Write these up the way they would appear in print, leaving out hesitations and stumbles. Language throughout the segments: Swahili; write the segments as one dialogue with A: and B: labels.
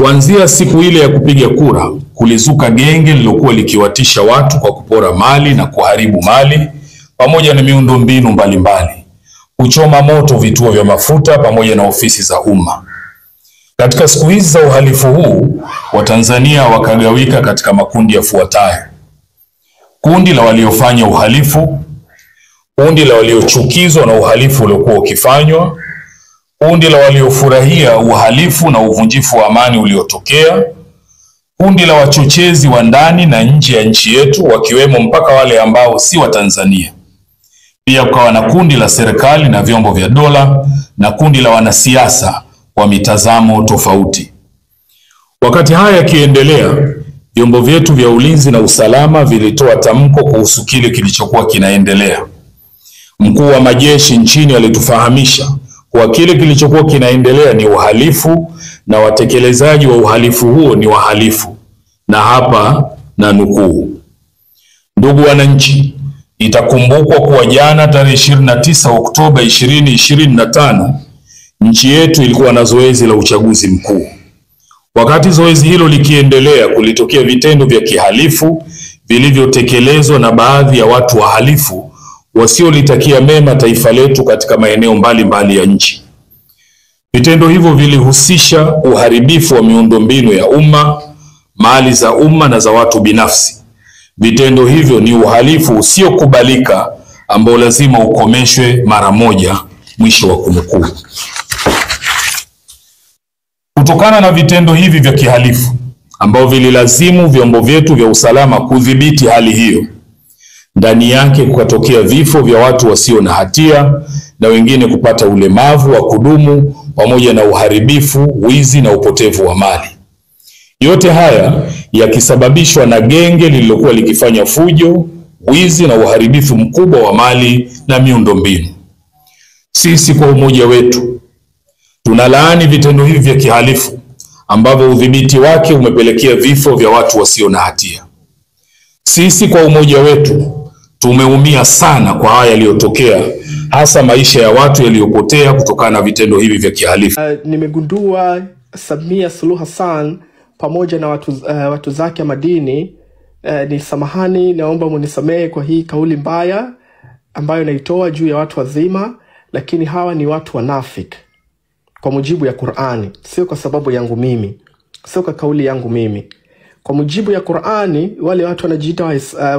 A: Kuanzia siku ile ya kupiga kura, kulizuka genge lilokuwa likiwatisha watu kwa kupora mali na kuharibu mali pamoja na miundombinu mbalimbali, kuchoma moto vituo vya mafuta pamoja na ofisi za umma. Katika siku hizi za uhalifu huu, Watanzania wakagawika katika makundi yafuatayo: kundi la waliofanya uhalifu, kundi la waliochukizwa na uhalifu uliokuwa ukifanywa, kundi la waliofurahia uhalifu na uvunjifu wa amani uliotokea, kundi la wachochezi wa ndani na nje ya nchi yetu wakiwemo mpaka wale ambao si wa Tanzania. Pia kukawa na kundi la serikali na vyombo vya dola na kundi la wanasiasa wa mitazamo tofauti. Wakati haya yakiendelea, vyombo vyetu vya ulinzi na usalama vilitoa tamko kuhusu kile kilichokuwa kinaendelea. Mkuu wa majeshi nchini alitufahamisha kwa kile kilichokuwa kinaendelea ni uhalifu na watekelezaji wa uhalifu huo ni wahalifu. Na hapa na nukuu: ndugu wananchi, itakumbukwa kuwa jana tarehe 29 Oktoba 2025 nchi yetu ilikuwa na zoezi la uchaguzi mkuu. Wakati zoezi hilo likiendelea, kulitokea vitendo vya kihalifu vilivyotekelezwa na baadhi ya watu wahalifu wasiolitakia mema taifa letu katika maeneo mbalimbali ya nchi. Vitendo hivyo vilihusisha uharibifu wa miundombinu ya umma, mali za umma na za watu binafsi. Vitendo hivyo ni uhalifu usiokubalika ambao lazima ukomeshwe mara moja. Mwisho wa kunukuu. Kutokana na vitendo hivi vya kihalifu ambao vililazimu vyombo vyetu vya usalama kudhibiti hali hiyo, ndani yake kukatokea vifo vya watu wasio na hatia na wengine kupata ulemavu wa kudumu pamoja na uharibifu, wizi na upotevu wa mali. Yote haya yakisababishwa na genge lililokuwa likifanya fujo, wizi na uharibifu mkubwa wa mali na miundombinu. Sisi kwa umoja wetu tunalaani vitendo hivi vya kihalifu ambavyo udhibiti wake umepelekea vifo vya watu wasio na hatia. Sisi kwa umoja wetu tumeumia sana kwa haya yaliyotokea, hasa maisha ya watu yaliyopotea kutokana na vitendo hivi vya kihalifu.
B: Nimegundua Samia Suluhu Hassan pamoja na watu zake madini, ni samahani, naomba munisamehe kwa hii kauli mbaya ambayo naitoa juu ya watu wazima, lakini hawa ni watu wanafiki kwa mujibu ya Qur'ani, sio kwa sababu yangu mimi, sio kwa kauli yangu mimi. Kwa mujibu ya Qur'ani, wale watu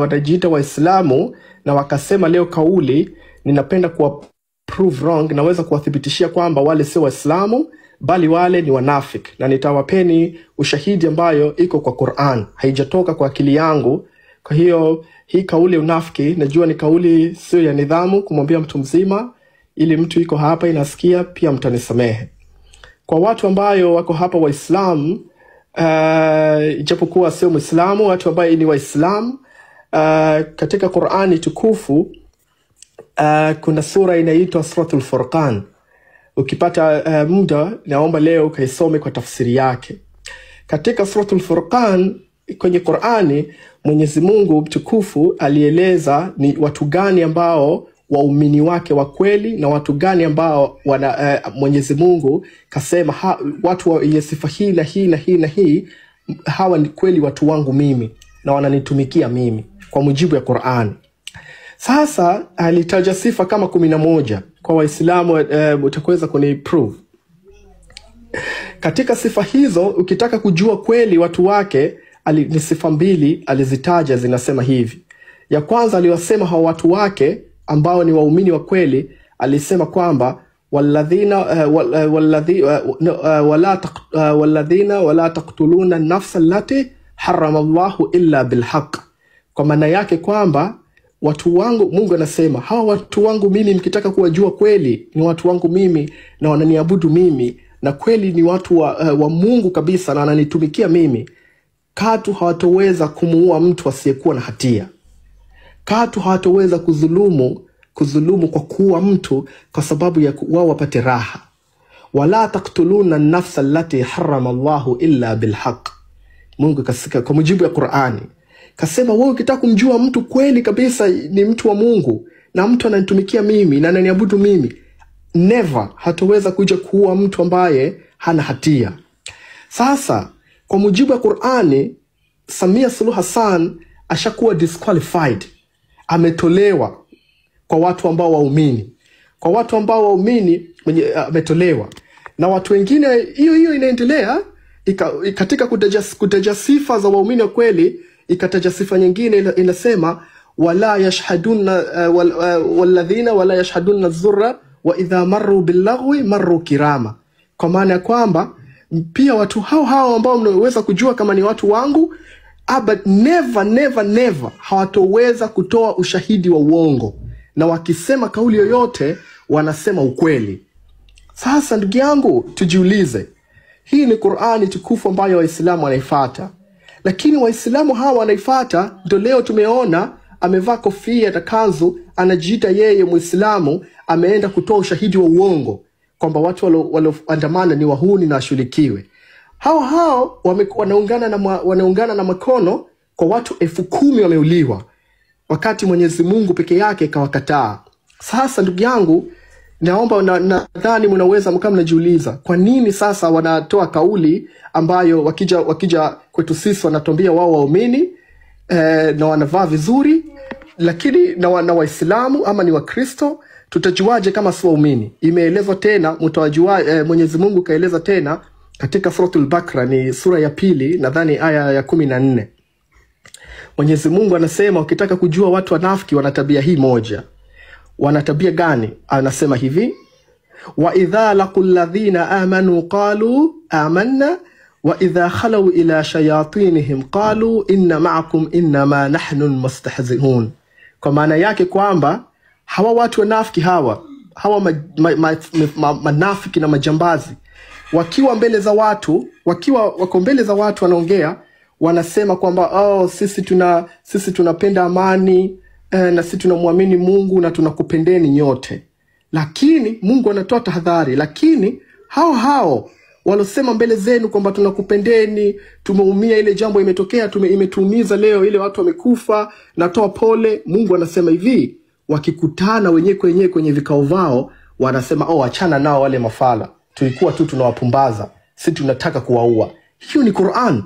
B: wanajiita Waislamu na wakasema leo kauli, ninapenda kuwa prove wrong, naweza kuwathibitishia kwamba wale sio Waislamu bali wale ni wanafiki, na nitawapeni ushahidi ambayo iko kwa Qur'an, haijatoka kwa akili yangu. Kwa hiyo hii kauli unafiki, najua ni kauli sio ya nidhamu kumwambia mtu mzima, ili mtu iko hapa inasikia pia mtanisamehe. Kwa watu ambayo wako hapa Waislamu, ijapokuwa sio Muislamu, watu ambao ni Waislamu, katika Qur'ani tukufu kuna sura inaitwa Suratul Furqan. Ukipata muda, naomba leo kaisome kwa tafsiri yake. Katika Suratul Furqan kwenye Qur'ani, Mwenyezi Mungu mtukufu alieleza ni watu gani ambao waumini wake wa kweli na watu gani ambao Mwenyezi Mungu kasema watu wenye sifa hii na hii na hii na hii, hawa ni kweli watu wangu mimi na wananitumikia mimi kwa mujibu ya Qur'an. Sasa alitaja sifa kama 11 kwa Waislamu, utaweza kuniprove. Katika sifa hizo ukitaka kujua kweli watu wake, ni sifa 2 alizitaja, zinasema hivi. Ya kwanza aliyosema hawa watu wake ambao ni waumini wa kweli, alisema kwamba walladhina wala taqtuluna nafsa allati harrama Allahu illa bilhaq. Kwa maana yake kwamba watu wangu, Mungu anasema hawa watu wangu mimi, mkitaka kuwajua kweli ni watu wangu mimi na wananiabudu mimi na kweli ni watu wa Mungu kabisa na wananitumikia mimi, katu hawatoweza kumuua mtu asiyekuwa na hatia. Katu hawatoweza kudhulumu kwa kuua mtu kwa sababu ya wao wapate raha. Wala taqtuluna nafsa allati harrama Allahu illa bilhaq. Mungu kasika kwa mujibu ya Qur'ani kasema, wewe ukitaka kumjua mtu kweli kabisa ni mtu wa Mungu na mtu ananitumikia mimi na ananiabudu mimi, never hataweza kuja kuua mtu ambaye hana hatia. Sasa Kwa mujibu wa Qur'ani, Samia Suluhu Hassan ashakuwa disqualified, ametolewa kwa watu ambao waumini. Kwa watu ambao waumini ametolewa. Na watu wengine hiyo inaendelea katika kutaja sifa za waumini wa kweli, ikataja sifa nyingine inasema wala yashhaduna walladhina wala yashhaduna zurra wa idha marru billaghwi marru kirama. Kwa maana ya kwamba pia watu hao ambao mnaweza kujua kama ni watu wangu, but never hawatoweza kutoa ushahidi wa uongo, na wakisema kauli yoyote wanasema ukweli. Sasa ndugu yangu, tujiulize, hii ni Qur'ani tukufu ambayo Waislamu wanaifuata, lakini Waislamu hawa wanaifuata, ndio leo tumeona amevaa kofia na kanzu, anajiita yeye Muislamu, ameenda kutoa ushahidi wa uongo kwamba watu walioandamana ni wahuni na washughulikiwe. Hao wanaungana na makono kwa watu 10,000 wameuliwa, wakati Mwenyezi Mungu peke yake kawakataa. Sasa ndugu yangu, naomba nadhani mnaweza mkao mnajiuliza, kwa nini sasa wanatoa kauli ambayo wakija kwetu sisi wanatuambia wao waumini na wanavaa vizuri, lakini na Waislamu ama ni Wakristo tutajuaje kama si waumini? Imeelezwa tena, mtawajua Mwenyezi Mungu kaeleza tena katika Suratul Bakra, ni sura ya 2 nadhani aya ya 14. Mwenyezi Mungu anasema ukitaka kujua watu wanafiki wana tabia hii moja. Wana tabia gani? Anasema hivi: wa idha laqul ladhina amanu qalu amanna wa idha khalu ila shayatinihim qalu inna ma'akum inma nahnu mustahzihun. Kwa maana yake kwamba hawa watu wanafiki hawa manafiki na majambazi, wakiwa mbele za watu, wako mbele za watu wanaongea, wanasema kwamba sisi tunapenda amani na sisi tunamwamini Mungu na tunakupendeni nyote. Lakini Mungu anatoa tahadhari, lakini hao walosema mbele zenu kwamba tunakupendeni, tumeumia ile jambo imetokea, imetuumiza leo, ile watu wamekufa, natoa pole. Mungu anasema hivi, wakikutana wenyewe kwenye vikao vao wanasema achana nao wale mafala, tulikuwa tu tunawapumbaza, sisi tunataka kuwaua. Hiyo ni Qur'an,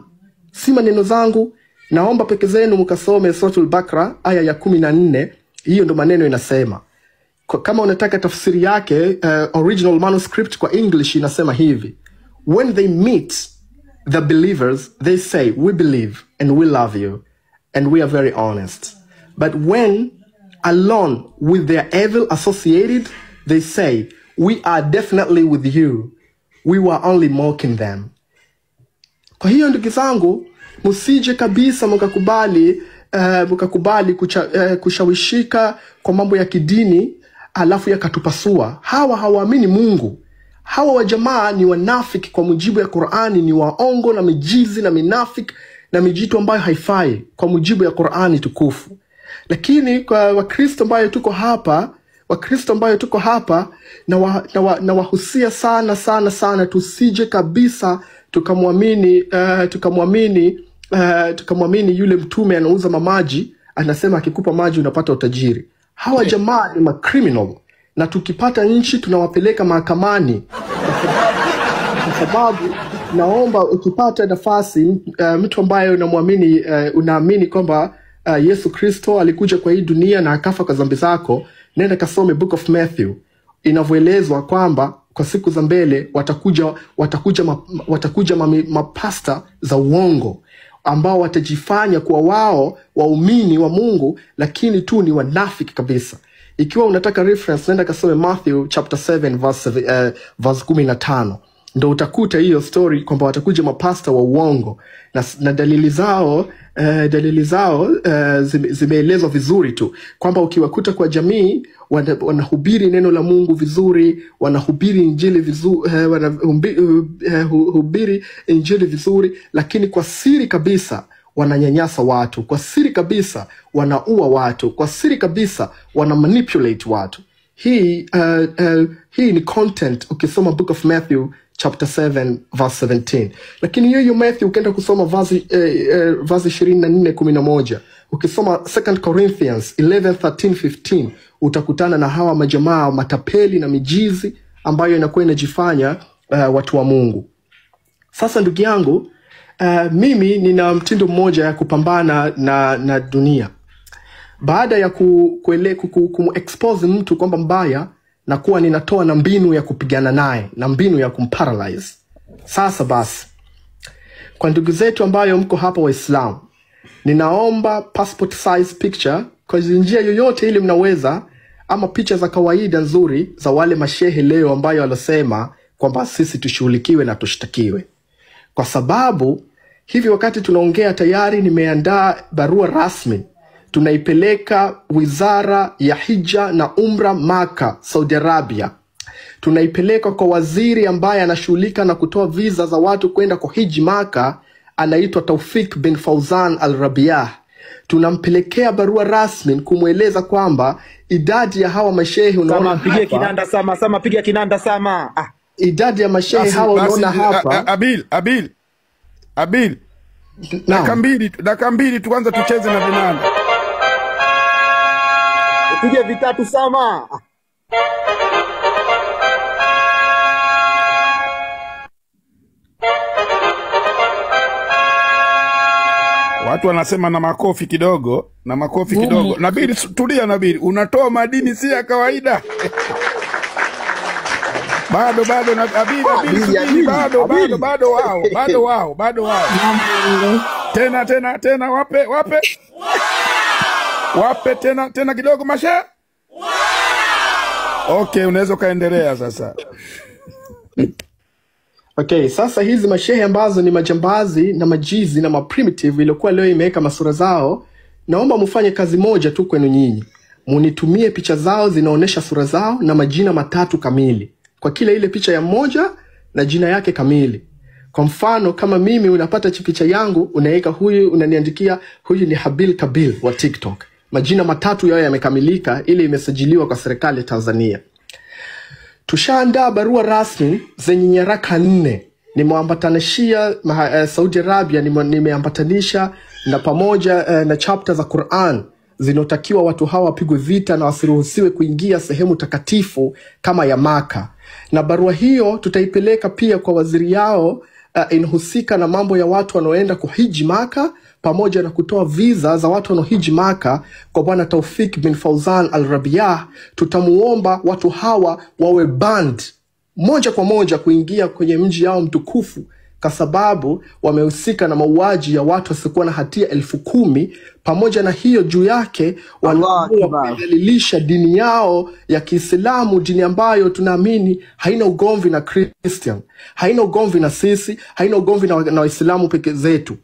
B: si maneno zangu. Naomba peke zenu mkasome Suratul Bakra aya ya 14. Hiyo ndo maneno inasema. Kama unataka tafsiri yake, original manuscript kwa English inasema hivi: when they meet the believers, they say we believe and we love you and we are very honest. But when alone with their evil associated, they say we are definitely with you, we were only mocking them. Kwa hiyo ndugu zangu, msije kabisa mkakubali kushawishika kwa mambo ya kidini alafu yakatupasua. Hawa hawaamini Mungu. Hawa wajamaa ni wanafiki kwa mujibu ya Qur'ani, ni waongo na mijizi na minafiki na mijitu ambayo haifai kwa mujibu ya Qur'ani tukufu. Lakini kwa Wakristo ambayo tuko hapa, na wahusia sana tusije kabisa tukamwamini yule mtume anauza mamaji, anasema akikupa maji unapata utajiri. Hawa jamaa ni criminal, na tukipata nchi tunawapeleka mahakamani. Kwa sababu naomba ukipata nafasi, mtu ambaye unamwamini, unaamini kwamba Yesu Kristo alikuja kwa hii dunia na akafa kwa dhambi zako, nenda kasome Book of Matthew. Inavyoelezwa kwamba kwa siku za mbele watakuja mapasta za uongo ambao watajifanya kuwa wao waumini wa Mungu, lakini tu ni wanafiki kabisa. Ikiwa unataka reference, nenda kasome Matthew chapter 7 verse 15. Ndio utakuta hiyo story kwamba watakuja mapasta wa uongo, na dalili zao zimeelezwa vizuri tu, kwamba ukiwakuta kwa jamii wanahubiri neno la Mungu vizuri, wanahubiri injili vizuri, wanahubiri injili vizuri, lakini kwa siri kabisa wananyanyasa watu, kwa siri kabisa wanaua watu, kwa siri kabisa wana-manipulate watu. Hii ni content ukisoma Book of Matthew chapter 7 verse 17. Lakini hiyo Matthew ukienda kusoma verse 24-11, ukisoma 2 Corinthians 11:13-15, utakutana na hawa majamaa matapeli na mijizi ambayo inakuwa inajifanya watu wa Mungu. Sasa ndugu yangu, Mimi nina mtindo mmoja ya kupambana na dunia. Baada ya expose mtu kwamba mbaya, na kuwa ninatoa na mbinu ya kupigana naye, na mbinu ya kumparalyze. Sasa basi, kwa ndugu zetu ambayo mko hapa Waislamu, ninaomba passport size picture kwa njia yoyote ili mnaweza, ama picha za kawaida nzuri za wale mashehe leo ambayo walosema kwamba sisi tushughulikiwe na tushtakiwe. Kwa sababu hivi wakati tunaongea tayari nimeandaa barua rasmi, tunaipeleka Wizara ya Hija na Umra Maka, Saudi Arabia. Tunaipeleka kwa waziri ambaye anashughulika na kutoa visa za watu kwenda kuhiji Maka, anaitwa Taufik bin Fauzan Al-Rabiah. Tunampelekea barua rasmi kumweleza kwamba idadi ya hawa mashehe unaona hapa.
C: Pigia kinanda Sama, pigia kinanda Sama.
B: Idadi ya mashehe hawa unaona hapa.
D: Abil. Dakika mbili tuanze tucheze na vinanda.
C: Pigia vitatu Sama.
D: Watu wanasema na makofi kidogo, Nabili, tulia Nabili, unatoa madini si ya kawaida. Bado Nabili, bado wao. Tena wape tena kidogo mashe. Okay, unaweza kaendelea sasa.
B: Okay, sasa hizi mashehe ambazo ni majambazi na majizi na maprimitive ilikuwa leo imeweka masura zao, naomba mufanye kazi moja tu kwenu nyinyi. Munitumie picha zao zinaonesha sura zao na majina matatu kamili. Kwa kila ile picha ya mmoja na jina yake kamili. Kwa mfano kama mimi unapata picha yangu, unaweka huyu, unaniandikia huyu ni Habil Kabil wa TikTok. Majina matatu yao yamekamilika, ile imesajiliwa kwa serikali ya Tanzania. Tushaandaa barua rasmi zenye nyaraka 4. Nimeambatanishia Saudi Arabia, nimeambatanisha na pamoja na chapter za Quran zinotakiwa watu hawa wapigwe vita na wasiruhusiwe kuingia sehemu takatifu kama ya Maka. Na barua hiyo tutaipeleka pia kwa waziri yao inahusika na mambo ya watu wanaoenda kuhiji Maka, pamoja na kutoa visa za watu wanaohiji Maka kwa bwana Taufik bin Fauzan Al-Rabiah. Tutamuomba watu hawa wawe banned moja kwa moja kuingia kwenye mji yao mtukufu, kwa sababu wamehusika na mauaji ya watu wasiokuwa na hatia 10,000. Pamoja na hiyo juu yake wanaamua kudhalilisha dini yao ya Kiislamu, dini ambayo tunaamini haina ugomvi na Christian, haina ugomvi na sisi, haina ugomvi na Waislamu peke zetu.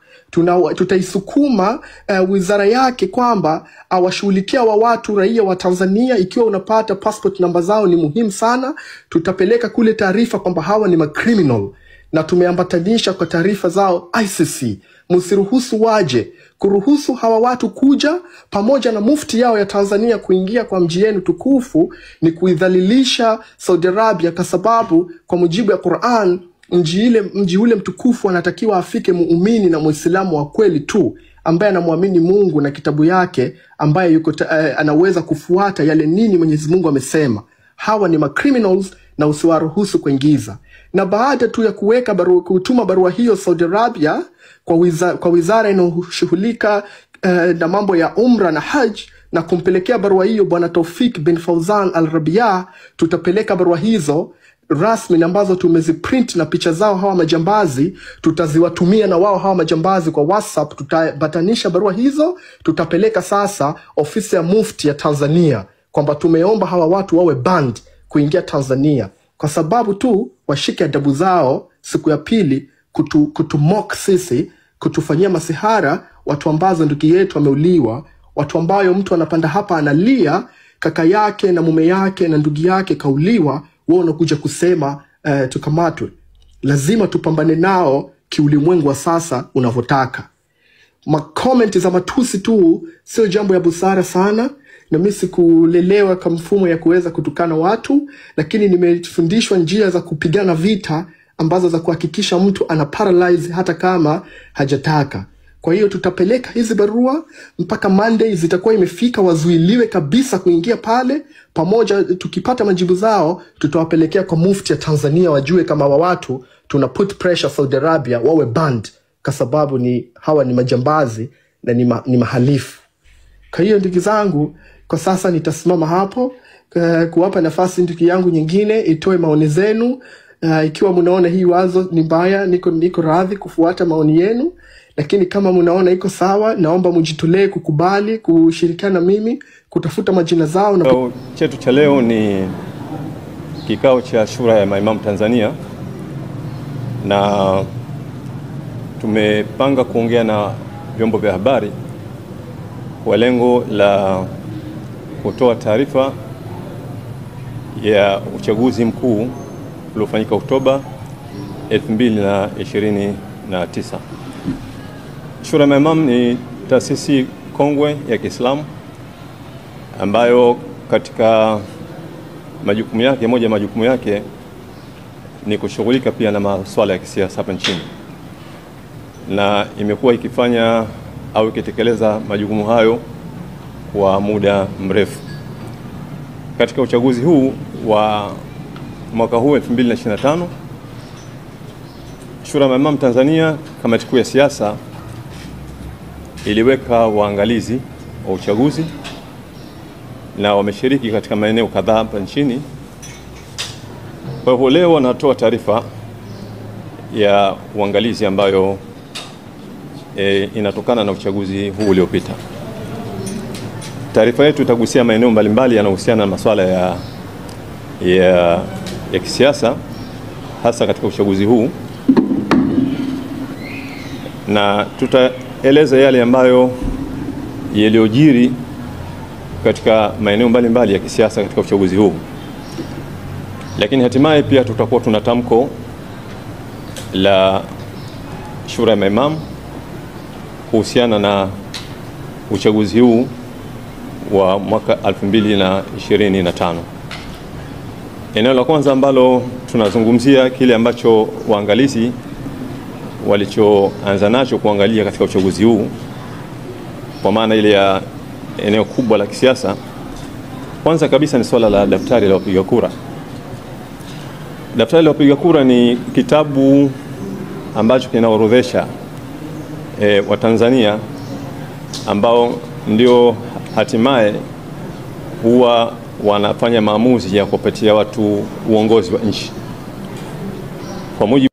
B: Tutaisukuma wizara yake kwamba awashughulikia wa watu raia wa Tanzania. Ikiwa unapata passport namba zao ni muhimu sana, tutapeleka kule taarifa kwamba hawa ni macriminal, na tumeambatanisha kwa taarifa zao ICC. Msiruhusu waje, kuruhusu hawa watu kuja pamoja na mufti yao ya Tanzania kuingia kwa mji yenu tukufu ni kuidhalilisha Saudi Arabia, kwa sababu kwa mujibu ya Quran mji ule mtukufu anatakiwa afike muumini na Muislamu wa kweli tu, ambaye anamwamini Mungu na kitabu yake, ambaye anaweza kufuata yale nini Mwenyezi Mungu amesema. Hawa ni macriminals na usiwaruhusu kuingiza. Na baada tu ya kutuma barua hiyo Saudi Arabia kwa wizara inayoshughulika na mambo ya umra na haj, na kumpelekea barua hiyo bwana Taufik bin Fauzan Al-Rabiah, tutapeleka barua hizo rasmi ambazo tumeziprint na picha zao hawa majambazi, tutaziwatumia na wao hawa majambazi kwa WhatsApp. Tutabatanisha barua hizo, tutapeleka sasa ofisi ya mufti ya Tanzania kwamba tumeomba hawa watu wawe banned kuingia Tanzania, kwa sababu tu washike adabu zao siku ya pili kutumock sisi, kutufanyia masihara, watu ambazo ndugu yetu wameuliwa, watu ambayo mtu anapanda hapa analia kaka yake na mume yake na ndugu yake kauliwa, wao unakuja kusema tukamatwe. Lazima tupambane nao kiulimwengu wa sasa unavyotaka. Makomenti za matusi tu sio jambo ya busara sana, na mimi sikulelewa kwa mfumo ya kuweza kutukana watu, lakini nimefundishwa njia za kupigana vita ambazo za kuhakikisha mtu ana paralyze hata kama hajataka. Kwa hiyo tutapeleka hizi barua mpaka Monday zitakuwa imefika, wazuiliwe kabisa kuingia pale. Pamoja tukipata majibu zao tutawapelekea kwa mufti ya Tanzania, wajue kama wa watu tuna put pressure Saudi Arabia wawe banned, kwa sababu hawa ni majambazi na ni mahalifu. Kwa hiyo ndugu zangu, kwa sasa nitasimama hapo kuwapa nafasi ndugu yangu nyingine itoe maoni zenu. Ikiwa mnaona hii wazo ni mbaya, niko radhi kufuata maoni yenu, lakini kama mnaona iko sawa, naomba mjitolee kukubali kushirikiana na mimi kutafuta majina zao.
E: Kikao chetu cha leo ni kikao cha Shura ya Maimamu Tanzania, na tumepanga kuongea na vyombo vya habari kwa lengo la kutoa taarifa ya uchaguzi mkuu uliofanyika Oktoba 2029. Shura ya Maimamu ni taasisi kongwe ya Kiislamu ambayo katika majukumu yake, moja ya majukumu yake ni kushughulika pia na masuala ya kisiasa hapa nchini, na imekuwa ikifanya au ikitekeleza majukumu hayo kwa muda mrefu. Katika uchaguzi huu wa mwaka huu 2025, Shura ya Maimamu Tanzania, kamati kuu ya siasa, iliweka waangalizi wa uchaguzi na wameshiriki katika maeneo kadhaa hapa nchini. Kwa hivyo leo wanatoa taarifa ya uangalizi ambayo inatokana na uchaguzi huu uliopita. Taarifa yetu itagusia maeneo mbalimbali yanayohusiana na masuala ya kisiasa, hasa katika uchaguzi huu, na tutaeleza yale ambayo yaliyojiri katika maeneo mbalimbali ya kisiasa katika uchaguzi huu. Lakini hatimaye pia tutakuwa tuna tamko la Shura ya Maimamu kuhusiana na uchaguzi huu wa mwaka 2025. Eneo la kwanza ambalo tunazungumzia kile ambacho waangalizi walichoanza nacho kuangalia katika uchaguzi huu, kwa maana ile ya eneo kubwa la kisiasa. Kwanza kabisa ni swala la daftari la wapiga kura. Daftari la wapiga kura ni kitabu ambacho kinaorodhesha Watanzania ambao ndio hatimaye huwa wanafanya maamuzi ya kupatia watu uongozi wa nchi. Kwa mujibu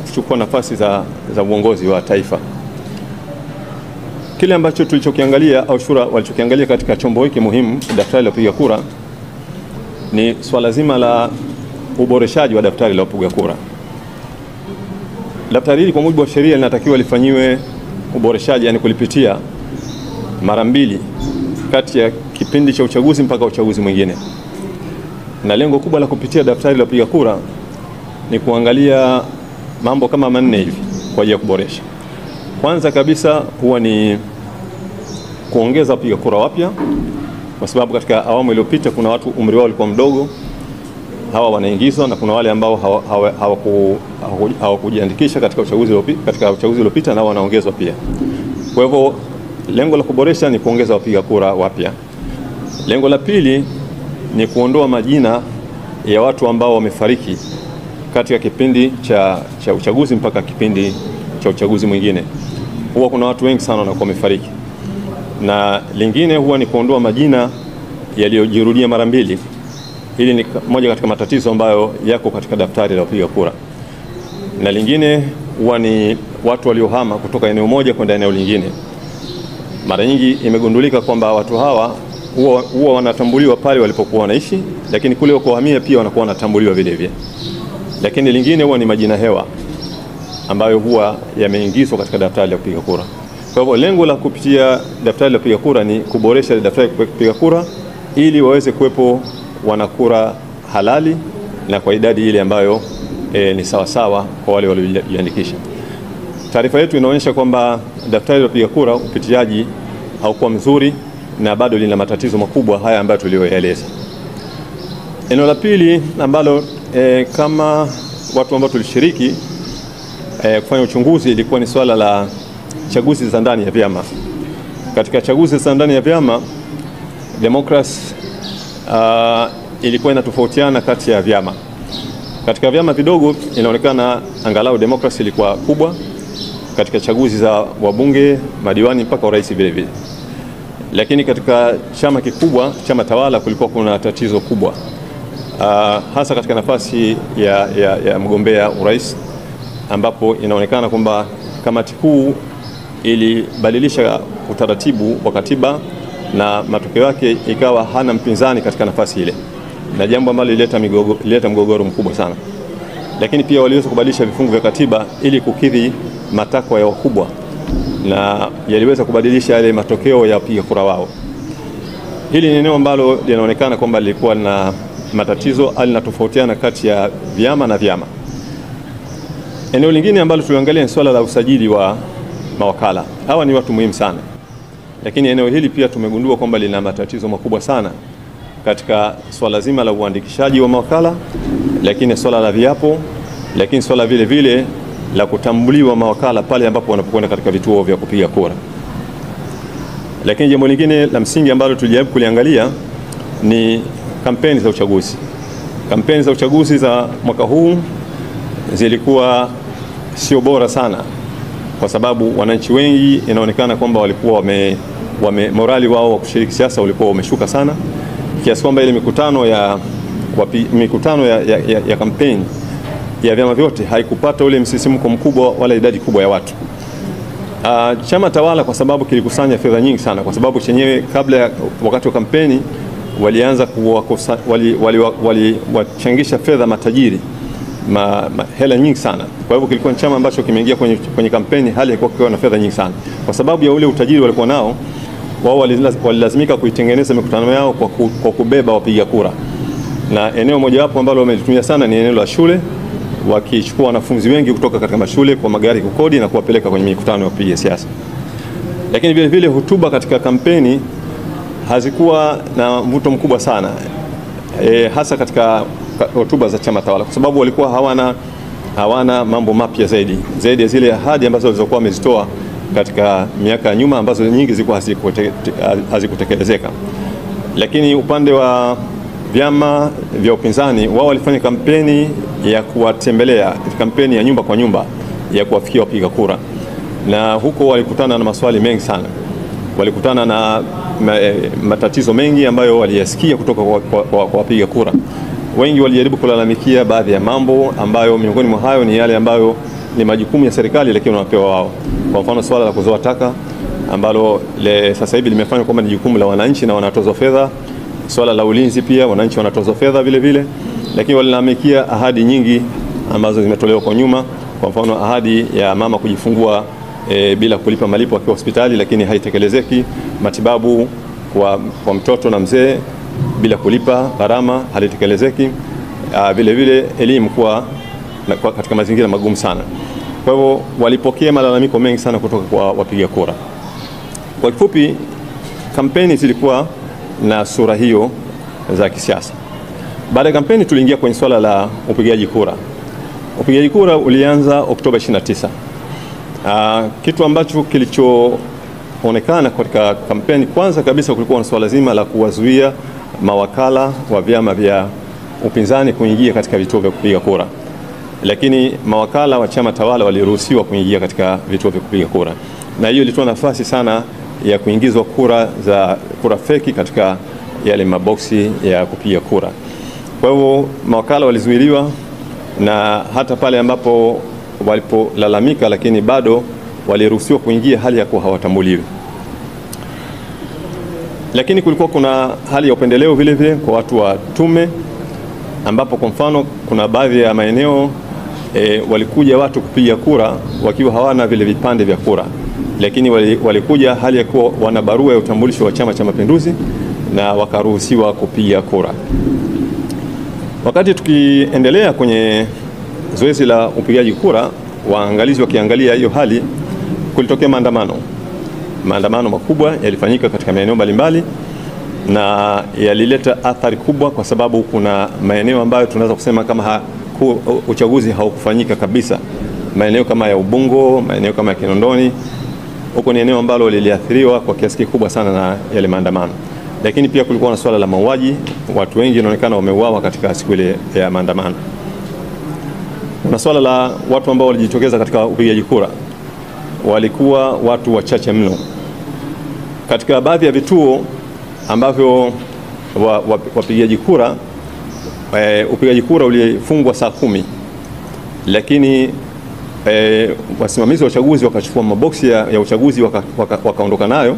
E: kuchukua nafasi za uongozi wa taifa. Kile ambacho tulichokiangalia au Shura walichokiangalia katika chombo hiki muhimu, daftari la wapiga kura, ni swala zima la uboreshaji wa daftari la wapiga kura. Daftari hili kwa mujibu wa sheria linatakiwa lifanyiwe uboreshaji, yani kulipitia mara mbili kati ya kipindi cha uchaguzi mpaka uchaguzi mwingine. Na lengo kubwa la kupitia daftari la wapiga kura ni kuangalia mambo kama manne hivi kwa ajili ya kuboresha. Kwanza kabisa huwa ni kuongeza wapiga kura wapya, kwa sababu katika awamu iliyopita kuna watu umri wao ulikuwa mdogo, hawa wanaingizwa, na kuna wale ambao hawakujiandikisha katika uchaguzi uliopita na wanaongezwa pia. Kwa hivyo lengo la kuboresha ni kuongeza wapiga kura wapya. Lengo la pili ni kuondoa majina ya watu ambao wamefariki katika kipindi cha uchaguzi mpaka kipindi cha uchaguzi mwingine. Huwa kuna watu wengi sana wanakuwa wamefariki. Na lingine huwa ni kuondoa majina yaliyojirudia mara mbili. Hili ni moja katika matatizo ambayo yako katika daftari la wapiga kura. Na lingine huwa ni watu waliohama kutoka eneo moja kwenda eneo lingine. Mara nyingi imegundulika kwamba watu hawa huwa wanatambuliwa pale walipokuwa wanaishi, lakini kule wakohamia pia wanakuwa wanatambuliwa vile vile. Lakini lingine huwa ni majina hewa ambayo huwa yameingizwa katika daftari la kupiga kura. Kwa hivyo lengo la kupitia daftari la kupiga kura ni kuboresha daftari la kupiga kura ili waweze kuwepo wanakura halali na kwa idadi ile ambayo ni sawa sawa kwa wale waliojiandikisha. Taarifa yetu inaonyesha kwamba daftari la kupiga kura upitiaji haukuwa mzuri na bado lina matatizo makubwa haya ambayo tuliyoeleza. Eneo la pili ambalo kama watu ambao tulishiriki kufanya uchunguzi ilikuwa ni swala la chaguzi za ndani ya vyama. katika chaguzi za ndani ya vyama demokrasi ilikuwa inatofautiana kati ya vyama. Katika vyama vidogo inaonekana angalau demokrasi ilikuwa kubwa katika chaguzi za wabunge, madiwani mpaka urais vile vile. Lakini katika chama kikubwa, chama tawala, kulikuwa kuna tatizo kubwa. Hasa katika nafasi ya mgombea urais, ambapo inaonekana kwamba kamati kuu ilibadilisha utaratibu wa katiba na matokeo yake ikawa hana mpinzani katika nafasi ile, na jambo ambalo lilileta mgogoro mkubwa sana. Lakini pia waliweza kubadilisha vifungu vya katiba ili kukidhi matakwa ya wakubwa, na yaliweza kubadilisha yale matokeo ya wapiga kura wao. Hili ni eneo ambalo linaonekana kwamba lilikuwa na matatizo, linatofautiana kati ya vyama na vyama. Eneo lingine ambalo tuliangalia ni swala la usajili wa mawakala. Hawa ni watu muhimu sana, lakini eneo hili pia tumegundua kwamba lina matatizo makubwa sana katika swala zima la uandikishaji wa mawakala, lakini swala la viapo, lakini swala vile vile la kutambuliwa mawakala pale ambapo wanapokwenda katika vituo vya kupiga kura. Lakini jambo lingine la msingi ambalo tulijaribu kuliangalia ni kampeni za uchaguzi. Kampeni za uchaguzi za mwaka huu zilikuwa sio bora sana, kwa sababu wananchi wengi inaonekana kwamba walikuwa morali wao wa kushiriki siasa ulikuwa umeshuka sana, kiasi kwamba ile mikutano ya kampeni ya vyama vyote haikupata ule msisimko mkubwa wala idadi kubwa ya watu. Chama tawala kwa sababu kilikusanya fedha nyingi sana, kwa sababu chenyewe kabla ya wakati wa kampeni walianza wachangisha fedha matajiri hela nyingi sana. Kwa hivyo kilikuwa chama ambacho kimeingia kwenye kampeni hali ilikuwa kiwa na fedha nyingi sana. Kwa sababu ya ule utajiri walikuwa nao, wao walilazimika kuitengeneza mikutano yao kwa kubeba wapiga kura. Na eneo mojawapo ambalo wamelitumia sana ni eneo la shule, wakichukua wanafunzi wengi kutoka katika mashule kwa magari kukodi na kuwapeleka kwenye mikutano ya kupiga siasa. Lakini vile vile hotuba katika kampeni hazikuwa na mvuto mkubwa sana, hasa katika hotuba za chama tawala, kwa sababu walikuwa hawana mambo mapya zaidi ya zile ahadi ambazo walizokuwa wamezitoa katika miaka ya nyuma, ambazo nyingi zilikuwa hazikutekelezeka. Lakini upande wa vyama vya upinzani, wao walifanya kampeni ya kuwatembelea, kampeni ya nyumba kwa nyumba ya kuwafikia wapiga kura, na huko walikutana na maswali mengi sana, walikutana na matatizo mengi ambayo waliyasikia kutoka kwa wapiga kura. Wengi walijaribu kulalamikia baadhi ya mambo ambayo miongoni mwa hayo ni yale ambayo ni majukumu ya serikali lakini wanapewa wao. Kwa mfano swala la kuzoa taka ambalo sasa hivi limefanywa kwamba ni jukumu la wananchi na wanatozwa fedha. Swala la ulinzi pia wananchi wanatozwa fedha vile vile, lakini walilalamikia ahadi nyingi ambazo zimetolewa kwa nyuma. Kwa mfano ahadi ya mama kujifungua bila kulipa malipo akiwa hospitali, lakini haitekelezeki. Matibabu kwa mtoto na mzee bila kulipa gharama halitekelezeki. Vile vile elimu kwa katika mazingira magumu sana. Kwa hivyo walipokea malalamiko mengi sana kutoka kwa wapiga kura. Kwa kifupi, kampeni zilikuwa na sura hiyo za kisiasa. Baada ya kampeni tuliingia kwenye swala la upigaji kura. Upigaji kura ulianza Oktoba 29. Kitu ambacho kilichoonekana katika kampeni, kwanza kabisa kulikuwa na swala zima la kuwazuia mawakala wa vyama vya upinzani kuingia katika vituo vya kupiga kura. Lakini mawakala wa chama tawala waliruhusiwa kuingia katika vituo vya kupiga kura. Na hiyo ilitoa nafasi sana ya kuingizwa kura feki katika yale maboksi ya kupiga kura. Kwa hivyo mawakala walizuiliwa, na hata pale ambapo walipolalamika lakini bado waliruhusiwa kuingia hali ya kuwa hawatambuliwi. Lakini kulikuwa kuna hali ya upendeleo vile vile kwa watu wa tume, ambapo kwa mfano kuna baadhi ya maeneo walikuja watu kupiga kura wakiwa hawana vile vipande vya kura, lakini walikuja hali ya kuwa wana barua ya utambulisho wa Chama cha Mapinduzi na wakaruhusiwa kupiga kura. Wakati tukiendelea kwenye zoezi la upigaji kura, waangalizi wakiangalia hiyo hali, kulitokea maandamano makubwa yalifanyika katika maeneo mbalimbali, na yalileta athari kubwa, kwa sababu kuna maeneo ambayo tunaweza kusema kama uchaguzi haukufanyika kabisa. Maeneo kama ya Ubungo, maeneo kama ya Kinondoni, huko ni eneo ambalo liliathiriwa kwa kiasi kikubwa sana na yale maandamano. Lakini pia kulikuwa na swala la mauaji, watu wengi inaonekana wameuawa katika siku ile ya maandamano. Kuna swala la watu ambao walijitokeza katika upigaji kura, walikuwa watu wachache mno. Katika baadhi ya vituo ambavyo wapigaji kura, upigaji kura ulifungwa saa 10, lakini wasimamizi wa uchaguzi wakachukua maboksi ya uchaguzi wakaondoka nayo.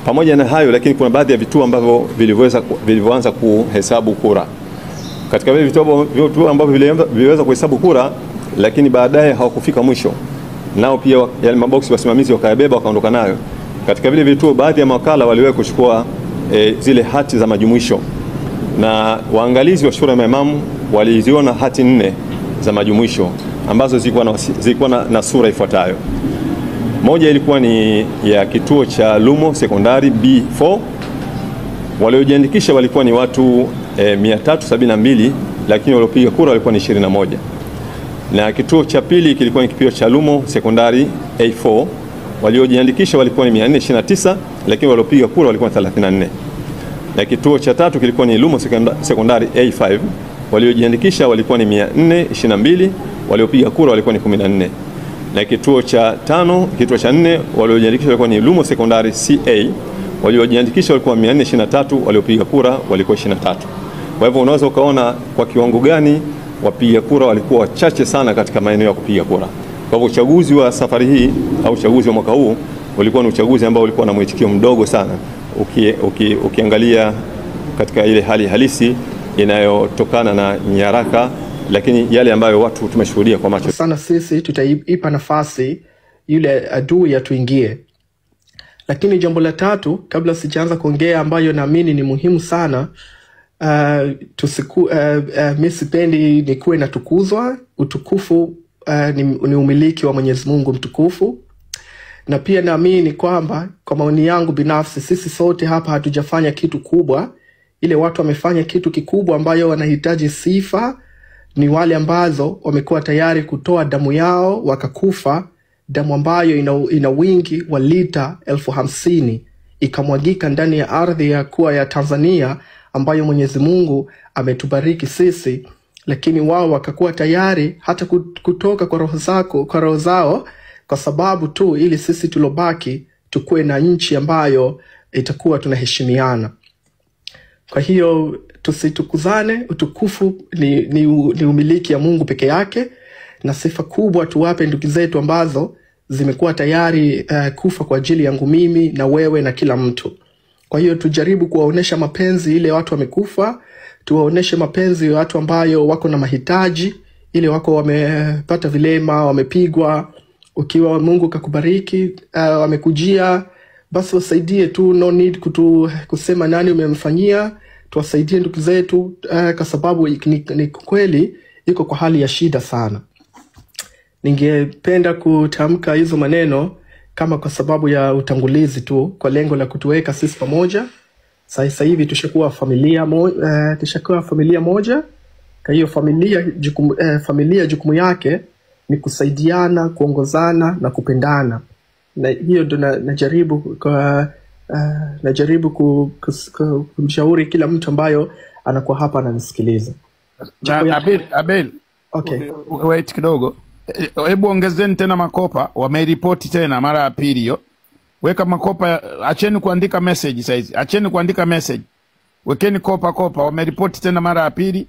E: Pamoja na hayo, lakini kuna baadhi ya vituo ambavyo vilivyoanza kuhesabu kura. Katika vile vituo ambavyo viliweza kuhesabu kura, lakini baadaye hawakufika mwisho, nao pia yale maboksi wasimamizi wakayabeba wakaondoka nayo. Katika vile vituo, baadhi ya mawakala waliwahi kuchukua zile hati za majumuisho, na waangalizi wa shura ya maimamu waliziona hati 4 za majumuisho ambazo zilikuwa na sura ifuatayo. Moja ilikuwa ni ya kituo cha Lumo Sekondari B4. Waliojiandikisha walikuwa ni watu 372, lakini waliopiga kura walikuwa ni 21. Na kituo cha pili kilikuwa ni kituo cha Lumo Sekondari A4. Waliojiandikisha walikuwa ni 429, lakini waliopiga kura walikuwa 34. Na kituo cha tatu kilikuwa ni Lumo Sekondari A5. Waliojiandikisha walikuwa ni 422, waliopiga kura walikuwa ni 14. Na kituo cha 4 waliojiandikisha walikuwa ni Lumo Sekondari CA. Waliojiandikisha walikuwa 423, waliopiga kura walikuwa 23. Kwa hivyo unaweza ukaona kwa kiwango gani wapiga kura walikuwa wachache sana katika maeneo ya kupiga kura. Kwa hivyo uchaguzi wa safari hii au uchaguzi wa mwaka huu ulikuwa ni uchaguzi ambao ulikuwa na mwitikio mdogo sana ukiangalia katika ile hali halisi inayotokana na nyaraka, lakini yale ambayo watu tumeshuhudia kwa macho
B: sana. Sisi tutaipa nafasi yule adui atuingie. Lakini jambo la tatu, kabla sijaanza kuongea, ambayo naamini ni muhimu sana, mimi sipendi nikuwe natukuzwa. Utukufu ni umiliki wa Mwenyezi Mungu mtukufu. Na pia naamini kwamba, kwa maoni yangu binafsi, sisi sote hapa hatujafanya kitu kubwa. Ile watu wamefanya kitu kikubwa ambayo wanahitaji sifa ni wale ambazo wamekuwa tayari kutoa damu yao wakakufa, damu ambayo ina wingi wa lita 50,000 ikamwagika ndani ya ardhi ya kuwa ya Tanzania ambayo Mwenyezi Mungu ametubariki sisi. Lakini wao wakakuwa tayari hata kutoka kwa roho zao kwa sababu tu ili sisi tulobaki tukue na nchi ambayo itakuwa tunaheshimiana. Kwa hiyo tusitukuzane. Utukufu ni umiliki ya Mungu peke yake, na sifa kubwa tuwape ndugu zetu ambazo zimekuwa tayari kufa kwa ajili yangu mimi na wewe na kila mtu. Kwa hiyo tujaribu kuwaonesha mapenzi ile watu wamekufa, tuwaoneshe mapenzi watu ambayo wako na mahitaji, ile wako wamepata vilema, wamepigwa. Ukiwa Mungu kakubariki, wamekujia, basi wasaidie tu, no need kusema nani umemfanyia. Tuwasaidie ndugu zetu, kwa sababu ni kweli iko kwa hali ya shida sana. Ningependa kutamka hizo maneno kama kwa sababu ya utangulizi tu, kwa lengo la kutuweka sisi pamoja. Sasa hivi tushakuwa familia moja. Kwa hiyo familia jukumu yake ni kusaidiana, kuongozana na kupendana. Na hiyo ndo najaribu kumshauri kila mtu ambayo anakuwa hapa ananisikiliza.
D: Abel,
B: okay.
D: Wait kidogo. Hebu ongezeni tena makopa, wameripoti tena mara ya pili hiyo. Weka makopa, acheni kuandika message saizi. Acheni kuandika message. Wekeni kopa, wameripoti tena mara ya pili.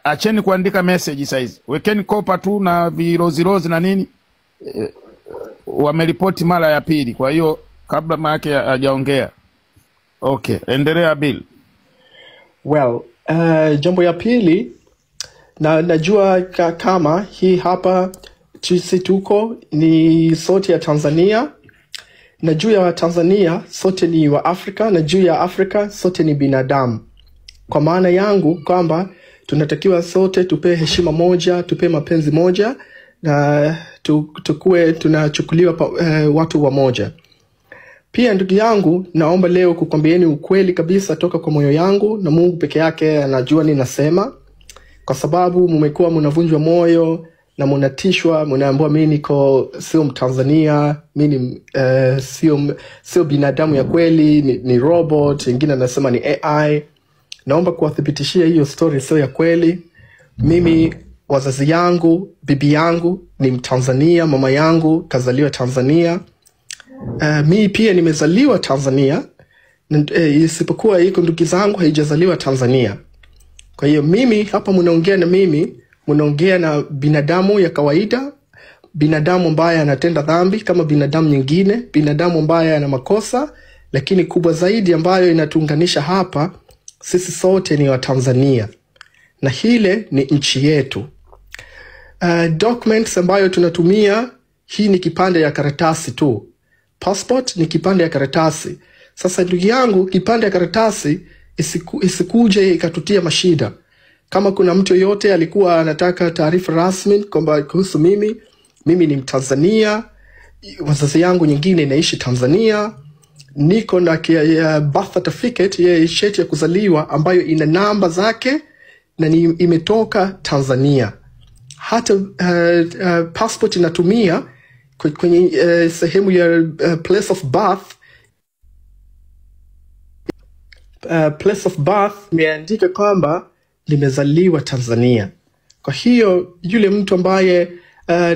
D: Acheni kuandika message saizi. Wekeni kopa tu na virozi na nini. Wameripoti mara ya pili. Kwa hiyo kabla maake hajaongea. Okay, endelea Bill.
B: Well, jambo ya pili, najua kama hii hapa sisi tuko ni sote ya Tanzania, na juu ya Tanzania sote ni wa Afrika, na juu ya Afrika sote ni binadamu. Kwa maana yangu kwamba tunatakiwa sote tupe heshima moja, tupe mapenzi moja, na tukue tunachukuliwa watu wa moja. Pia ndugu yangu, naomba leo kukwambieni ukweli kabisa toka kwa moyo yangu, na Mungu peke yake anajua nini nasema. Kwa sababu mmekuwa mnavunjwa moyo na munatishwa, munaambiwa mimi sio Mtanzania, mimi sio binadamu ya kweli, ni robot, wengine anasema ni AI. Naomba kuwathibitishia hiyo story sio ya kweli. Mimi, wazazi yangu, bibi yangu ni Mtanzania, mama yangu kazaliwa Tanzania. Mimi pia nimezaliwa Tanzania, isipokuwa iko ndugu zangu haijazaliwa Tanzania. Kwa hiyo mimi hapa munaongea na mimi, munaongea na binadamu ya kawaida, binadamu ambaye anatenda dhambi kama binadamu nyingine, binadamu ambaye ana makosa, lakini kubwa zaidi ambayo inatuunganisha hapa, sisi sote ni wa Tanzania. Na hile ni nchi yetu. Documents ambayo tunatumia, hii ni kipande ya karatasi tu. Passport ni kipande ya karatasi. Sasa ndugu yangu, kipande ya karatasi isikuje ikatutia mashida. Kama kuna mtu yote alikuwa anataka taarifa rasmi kwamba kuhusu mimi ni Mtanzania, wazazi yangu nyingine inaishi Tanzania, niko na birth certificate ya cheti ya kuzaliwa ambayo ina namba zake na imetoka Tanzania. Hata passport inatumia kwenye sehemu ya place of birth imeandika kwamba nimezaliwa Tanzania. Kwa hiyo yule mtu ambaye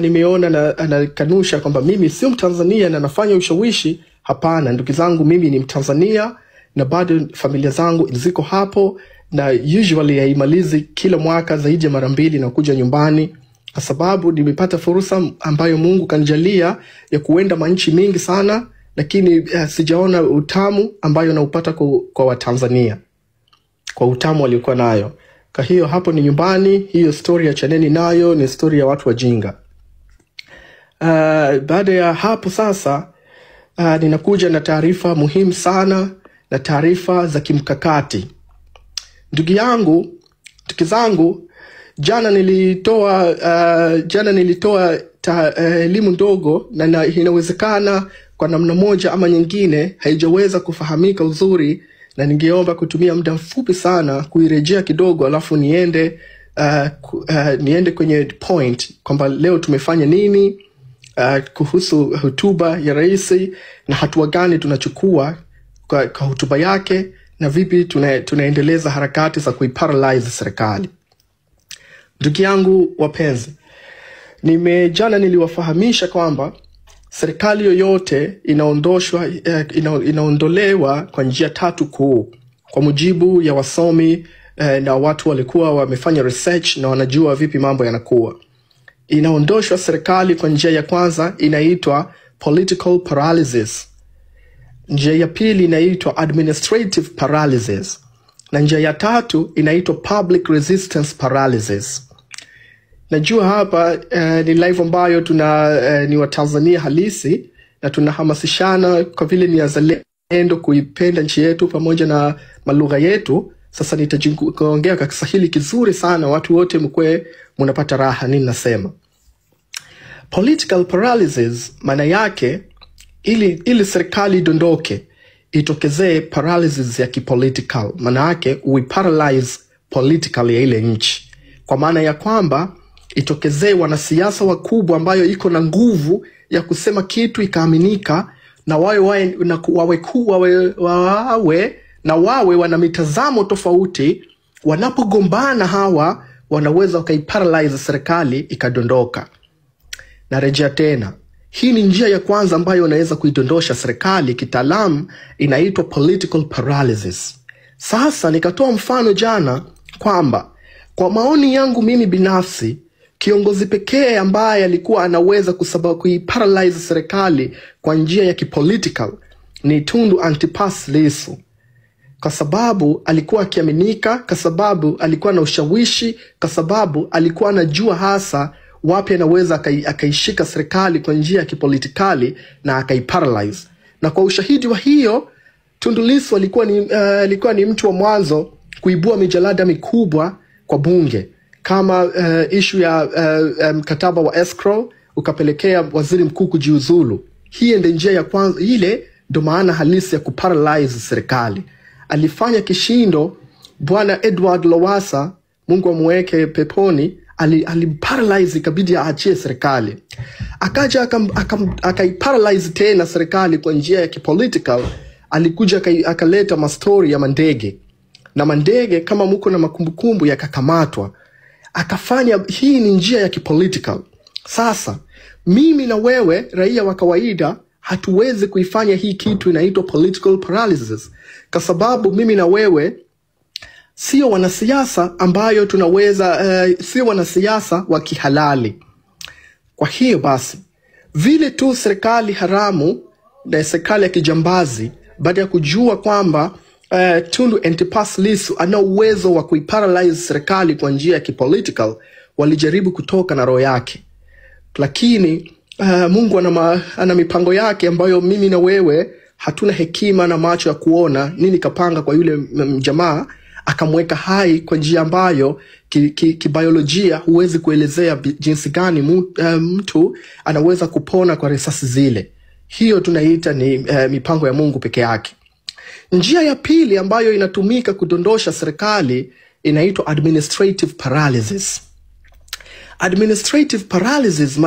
B: nimeona anakanusha kwamba mimi sio Mtanzania na nafanya ushawishi, hapana ndugu zangu, mimi ni Mtanzania na bado familia zangu ziko hapo, na usually haimalizi kila mwaka zaidi ya mara 2 na kuja nyumbani, kwa sababu nimepata fursa ambayo Mungu kanijalia ya kuenda manchi mingi sana, lakini sijaona utamu ambayo naupata kwa Watanzania, kwa utamu waliokuwa nayo. Kwa hiyo hapo ni nyumbani. Hiyo story ya chaneni nayo ni story ya watu wajinga. Baada ya hapo sasa, ninakuja na taarifa muhimu sana, na taarifa za kimkakati. Ndugu zangu, jana nilitoa elimu ndogo, na inawezekana kwa namna moja ama nyingine haijaweza kufahamika uzuri, na ningeomba kutumia muda mfupi sana kuirejea kidogo, alafu niende kwenye point kwamba leo tumefanya nini kuhusu hotuba ya rais, na hatua gani tunachukua kwa hotuba yake, na vipi tunaendeleza harakati za kuiparalyze serikali. Ndugu yangu wapenzi, jana niliwafahamisha kwamba serikali yoyote inaondolewa kwa njia 3 kuu, kwa mujibu ya wasomi na watu walikuwa wamefanya research na wanajua vipi mambo yanakuwa. Inaondoshwa serikali kwa njia ya kwanza inaitwa political paralysis. Njia ya pili inaitwa administrative paralysis, na njia ya 3 inaitwa public resistance paralysis. Najua hapa ni live ambayo ni wa Tanzania halisi, na tunahamasishana kwa vile ni wazalendo kuipenda nchi yetu pamoja na malugha yetu. Sasa nitaongea kwa Kiswahili kizuri sana, watu wote mkwe mnapata raha nini nasema. Political paralysis maana yake ili serikali dondoke, itokezee paralysis ya kipolitical. Maana yake we paralyze politically ya ile nchi, kwa maana ya kwamba itokezee wanasiasa wakubwa ambayo iko na nguvu ya kusema kitu ikaaminika, na wawe wana mitazamo tofauti. Wanapogombana hawa wanaweza wakaiparalyze serikali ikadondoka. Narejea tena, hii ni njia ya kwanza ambayo unaweza kuidondosha serikali, kitaalamu inaitwa political paralysis. Sasa nikatoa mfano jana kwamba kwa maoni yangu mimi binafsi, kiongozi pekee ambaye alikuwa anaweza kuiparalyze serikali kwa njia ya kipolitical ni Tundu Antipas Lissu, kwa sababu alikuwa akiaminika, kwa sababu alikuwa na ushawishi, kwa sababu alikuwa anajua hasa wapi anaweza akaishika serikali kwa njia ya kipolitikali na akaiparalyze. Na kwa ushahidi wa hiyo, Tundu Lissu alikuwa ni mtu wa mwanzo kuibua mijalada mikubwa kwa bunge, kama issue ya mkataba wa escrow ukapelekea waziri mkuu kujiuzulu. Hii ndio njia ya kwanza, ile ndio maana halisi ya kuparalyze serikali. Alifanya kishindo Bwana Edward Lowassa, Mungu amweke peponi, Aliparalyze, ikabidi aachie serikali. Akaja akaiparalyze tena serikali kwa njia ya kipolitical. Alikuja akaleta mastori ya mandege, na mandege kama mko na makumbukumbu yakakamatwa. Akafanya, hii ni njia ya kipolitical. Sasa mimi na wewe raia wa kawaida hatuwezi kuifanya hii kitu inaitwa political paralysis, kwa sababu mimi na wewe sio wanasiasa ambayo tunaweza sio wanasiasa wa kihalali. Kwa hiyo basi, vile tu serikali haramu na serikali ya kijambazi baada ya kujua kwamba Tundu Antipas Lissu ana uwezo wa kuiparalyze serikali kwa njia ya kipolitical, walijaribu kutoka na roho yake. Lakini Mungu ana mipango yake ambayo mimi na wewe hatuna hekima na macho ya kuona nini kapanga kwa yule jamaa. Akamweka hai kwa njia ambayo kibiolojia huwezi kuelezea jinsi gani mtu anaweza kupona kwa risasi zile. Hiyo tunaita ni mipango ya Mungu peke yake. Njia ya pili ambayo inatumika kudondosha serikali inaitwa administrative paralysis. Administrative paralysis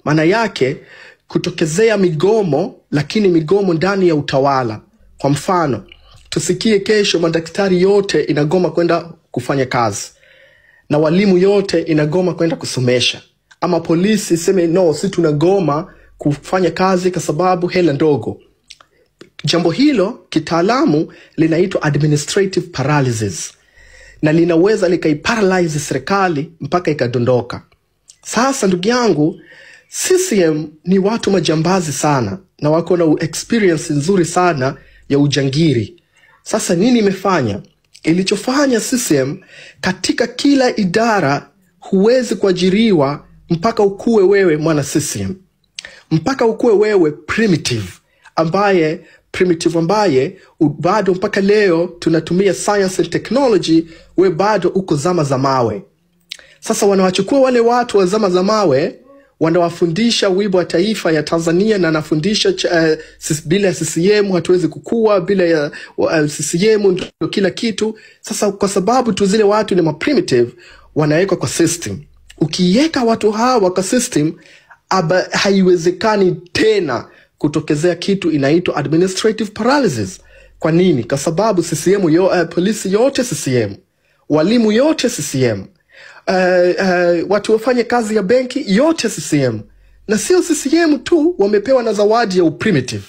B: maana yake kutokezea migomo, lakini migomo ndani ya utawala. Kwa mfano, tusikie kesho madaktari yote inagoma kwenda kufanya kazi, na walimu yote inagoma kwenda kusomesha, ama polisi seme no, si tunagoma kufanya kazi kwa sababu hela ndogo. Jambo hilo kitaalamu linaitwa administrative paralysis, na linaweza likaiparalyze serikali mpaka ikadondoka. Sasa ndugu yangu, CCM ni watu majambazi sana na wako na experience nzuri sana ya ujangiri. Sasa nini imefanya? Ilichofanya CCM, katika kila idara huwezi kuajiriwa mpaka ukue wewe mwana CCM. Mpaka ukue wewe primitive ambaye bado mpaka leo tunatumia science and technology, we bado uko zama za mawe. Sasa wanawachukua wale watu wa zama za mawe, wanawafundisha wimbo wa taifa ya Tanzania, na anafundisha bila CCM hatuwezi kukua, bila CCM ndio kila kitu. Sasa kwa sababu tu zile watu ni primitive, wanawekwa kwa system. Ukiweka watu hawa kwa system, haiwezekani tena kutokezea kitu inaitwa administrative paralysis. Kwa nini? Kwa sababu CCM polisi yote CCM, walimu yote CCM, watu wafanye kazi ya benki yote CCM. Na sio CCM tu, wamepewa na zawadi ya primitive,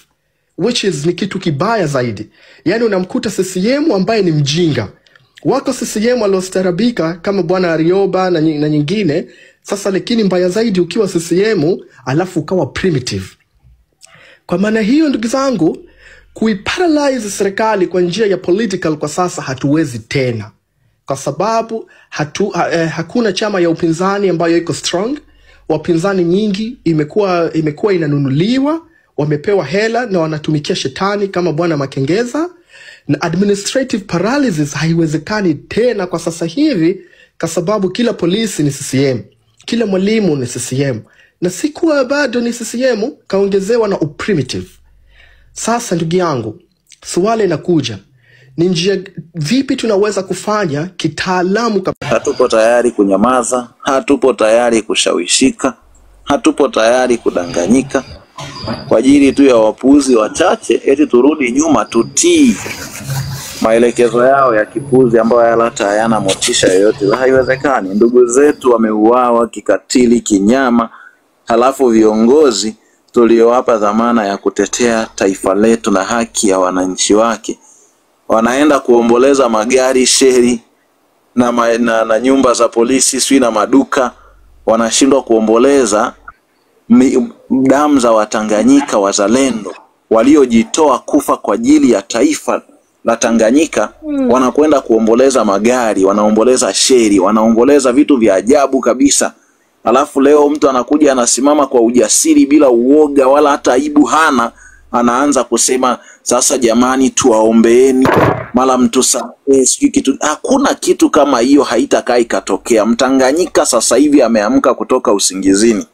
B: which is ni kitu kibaya zaidi. Yani unamkuta CCM ambaye ni mjinga. Wako CCM waliostarabika kama bwana Arioba na nyingine. Sasa lakini mbaya zaidi ukiwa CCM alafu ukawa primitive. Kwa maana hiyo ndugu zangu, kuiparalyze serikali kwa njia ya political kwa sasa hatuwezi tena. Kwa sababu hakuna chama ya upinzani ambayo iko strong. Wapinzani nyingi imekuwa inanunuliwa, wamepewa hela na wanatumikia shetani kama bwana Makengeza. Na administrative paralysis haiwezekani tena kwa sasa hivi, kwa sababu kila polisi ni CCM, kila mwalimu ni CCM, na sikuwa bado ni CCM kaongezewa na primitive. Sasa ndugu yangu, swali linakuja, ni njia vipi tunaweza kufanya kitaalamu?
F: Hatupo tayari kunyamaza, hatupo tayari kushawishika, hatupo tayari kudanganyika kwa ajili tu ya wapuuzi wachache eti turudi nyuma tutii maelekezo yao ya kipuzi ambayo hata hayana motisha yoyote. Haiwezekani. Ndugu zetu wameuawa kikatili kinyama, halafu viongozi tuliowapa dhamana ya kutetea taifa letu na haki ya wananchi wake wanaenda kuomboleza magari, sheri na nyumba za polisi, sui na maduka. Wanashindwa kuomboleza damu za Watanganyika wazalendo waliojitoa kufa kwa ajili ya taifa la Tanganyika. Wanakwenda kuomboleza magari, wanaomboleza sheri, wanaomboleza vitu vya ajabu kabisa. Alafu leo mtu anakuja anasimama kwa ujasiri bila uoga wala hata aibu hana, anaanza kusema sasa jamani tuwaombeeni, mala mtu sijui kitu. Hakuna kitu kama hiyo, haitakaa ikatokea. Mtanganyika sasa hivi ameamka kutoka usingizini.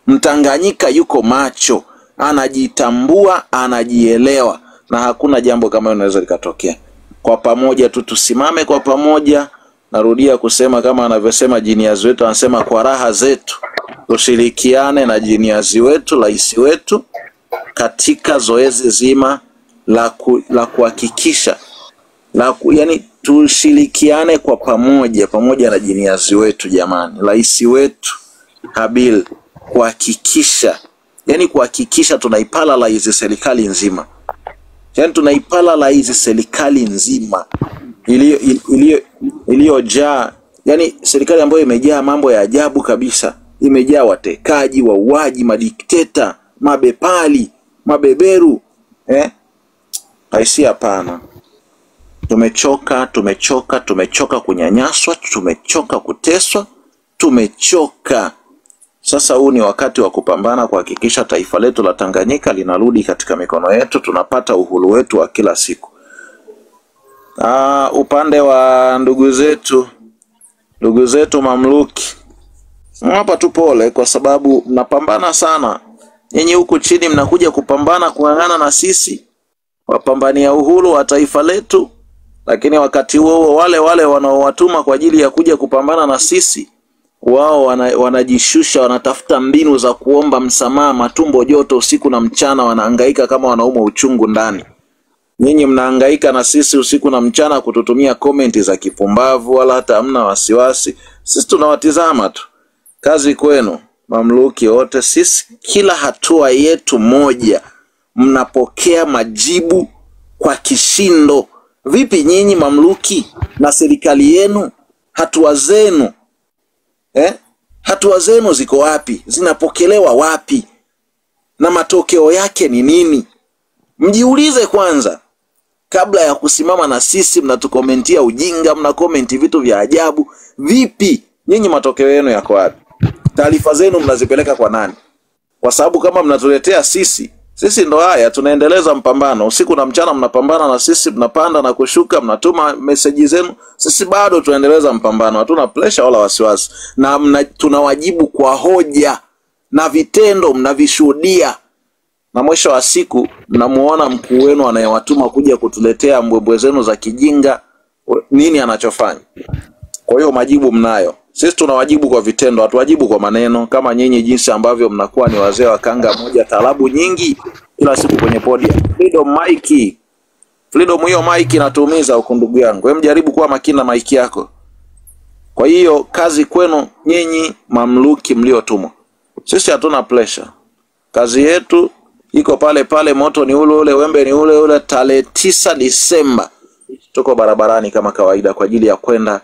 F: Mtanganyika yuko macho, anajitambua, anajielewa, na hakuna jambo kama hilo linaweza likatokea. Kwa pamoja tu tusimame kwa pamoja, narudia kusema kama anavyosema jiniazi wetu, anasema kwa raha zetu tushirikiane na jiniazi wetu, rais wetu, katika zoezi zima la kuhakikisha yani tushirikiane kwa pamoja na jiniazi wetu jamani, rais wetu Habil, kuhakikisha tunaipalalize serikali nzima. Yani tunaipalalize serikali nzima iliyojaa, yani serikali ambayo imejaa mambo ya ajabu kabisa, imejaa watekaji, wauaji, madikteta, mabepali, mabeberu. Haisi hapana. Tumechoka kunyanyaswa, tumechoka kuteswa, tumechoka. Sasa huu ni wakati wa kupambana kuhakikisha taifa letu la Tanganyika linarudi katika mikono yetu, tunapata uhuru wetu wa kila siku. Upande wa ndugu zetu mamluki, hapa tu pole, kwa sababu mnapambana sana. Nyinyi huku chini mnakuja kupambana kung'ang'ana na sisi wapambania uhuru wa taifa letu, lakini wakati huo wale wanaowatuma kwa ajili ya kuja kupambana na sisi, wao wanajishusha, wanatafuta mbinu za kuomba msamaha, matumbo joto usiku na mchana, wanahangaika kama wanaumwa uchungu ndani. Nyinyi mnahangaika na sisi usiku na mchana kututumia komenti za kipumbavu, wala hata hamna wasiwasi. Sisi tunawatizama tu. Kazi kwenu mamluki wote. Sisi kila hatua yetu moja mnapokea majibu kwa kishindo. Vipi nyinyi mamluki na serikali yenu? Hatua zenu hatua zenu ziko wapi? Zinapokelewa wapi? Na matokeo yake ni nini? Mjiulize kwanza kabla ya kusimama na sisi mnatukomentia ujinga, mnakomenti vitu vya ajabu. Vipi nyinyi matokeo yenu yako wapi? Taarifa zenu mnazipeleka kwa nani? Kwa sababu kama mnatuletea sisi ndo haya tunaendeleza mpambano usiku na mchana, mnapambana na sisi, mnapanda na kushuka, mnatuma message zenu, sisi bado tunaendeleza mpambano, hatuna pressure wala wasiwasi, na tunawajibu kwa hoja na vitendo mnavishuhudia, na mwisho wa siku mnamuona mkuu wenu anayewatuma kuja kutuletea mbwembwe zenu za kijinga nini anachofanya. Kwa hiyo majibu mnayo. Sisi tunawajibu kwa vitendo, hatuwajibu kwa maneno kama nyinyi jinsi ambavyo mnakuwa ni wazee wa kanga moja, talabu nyingi kila siku kwenye podium. Freedom hiyo mic inatuumiza huko ndugu yangu. Wewe mjaribu kuwa makini na mic yako. Kwa hiyo kazi kwenu nyinyi mamluki mliotumwa. Sisi hatuna pressure. Kazi yetu iko pale, moto ni ule, wembe ni ule. Tarehe 9 Disemba tuko barabarani kama kawaida kwa ajili ya kwenda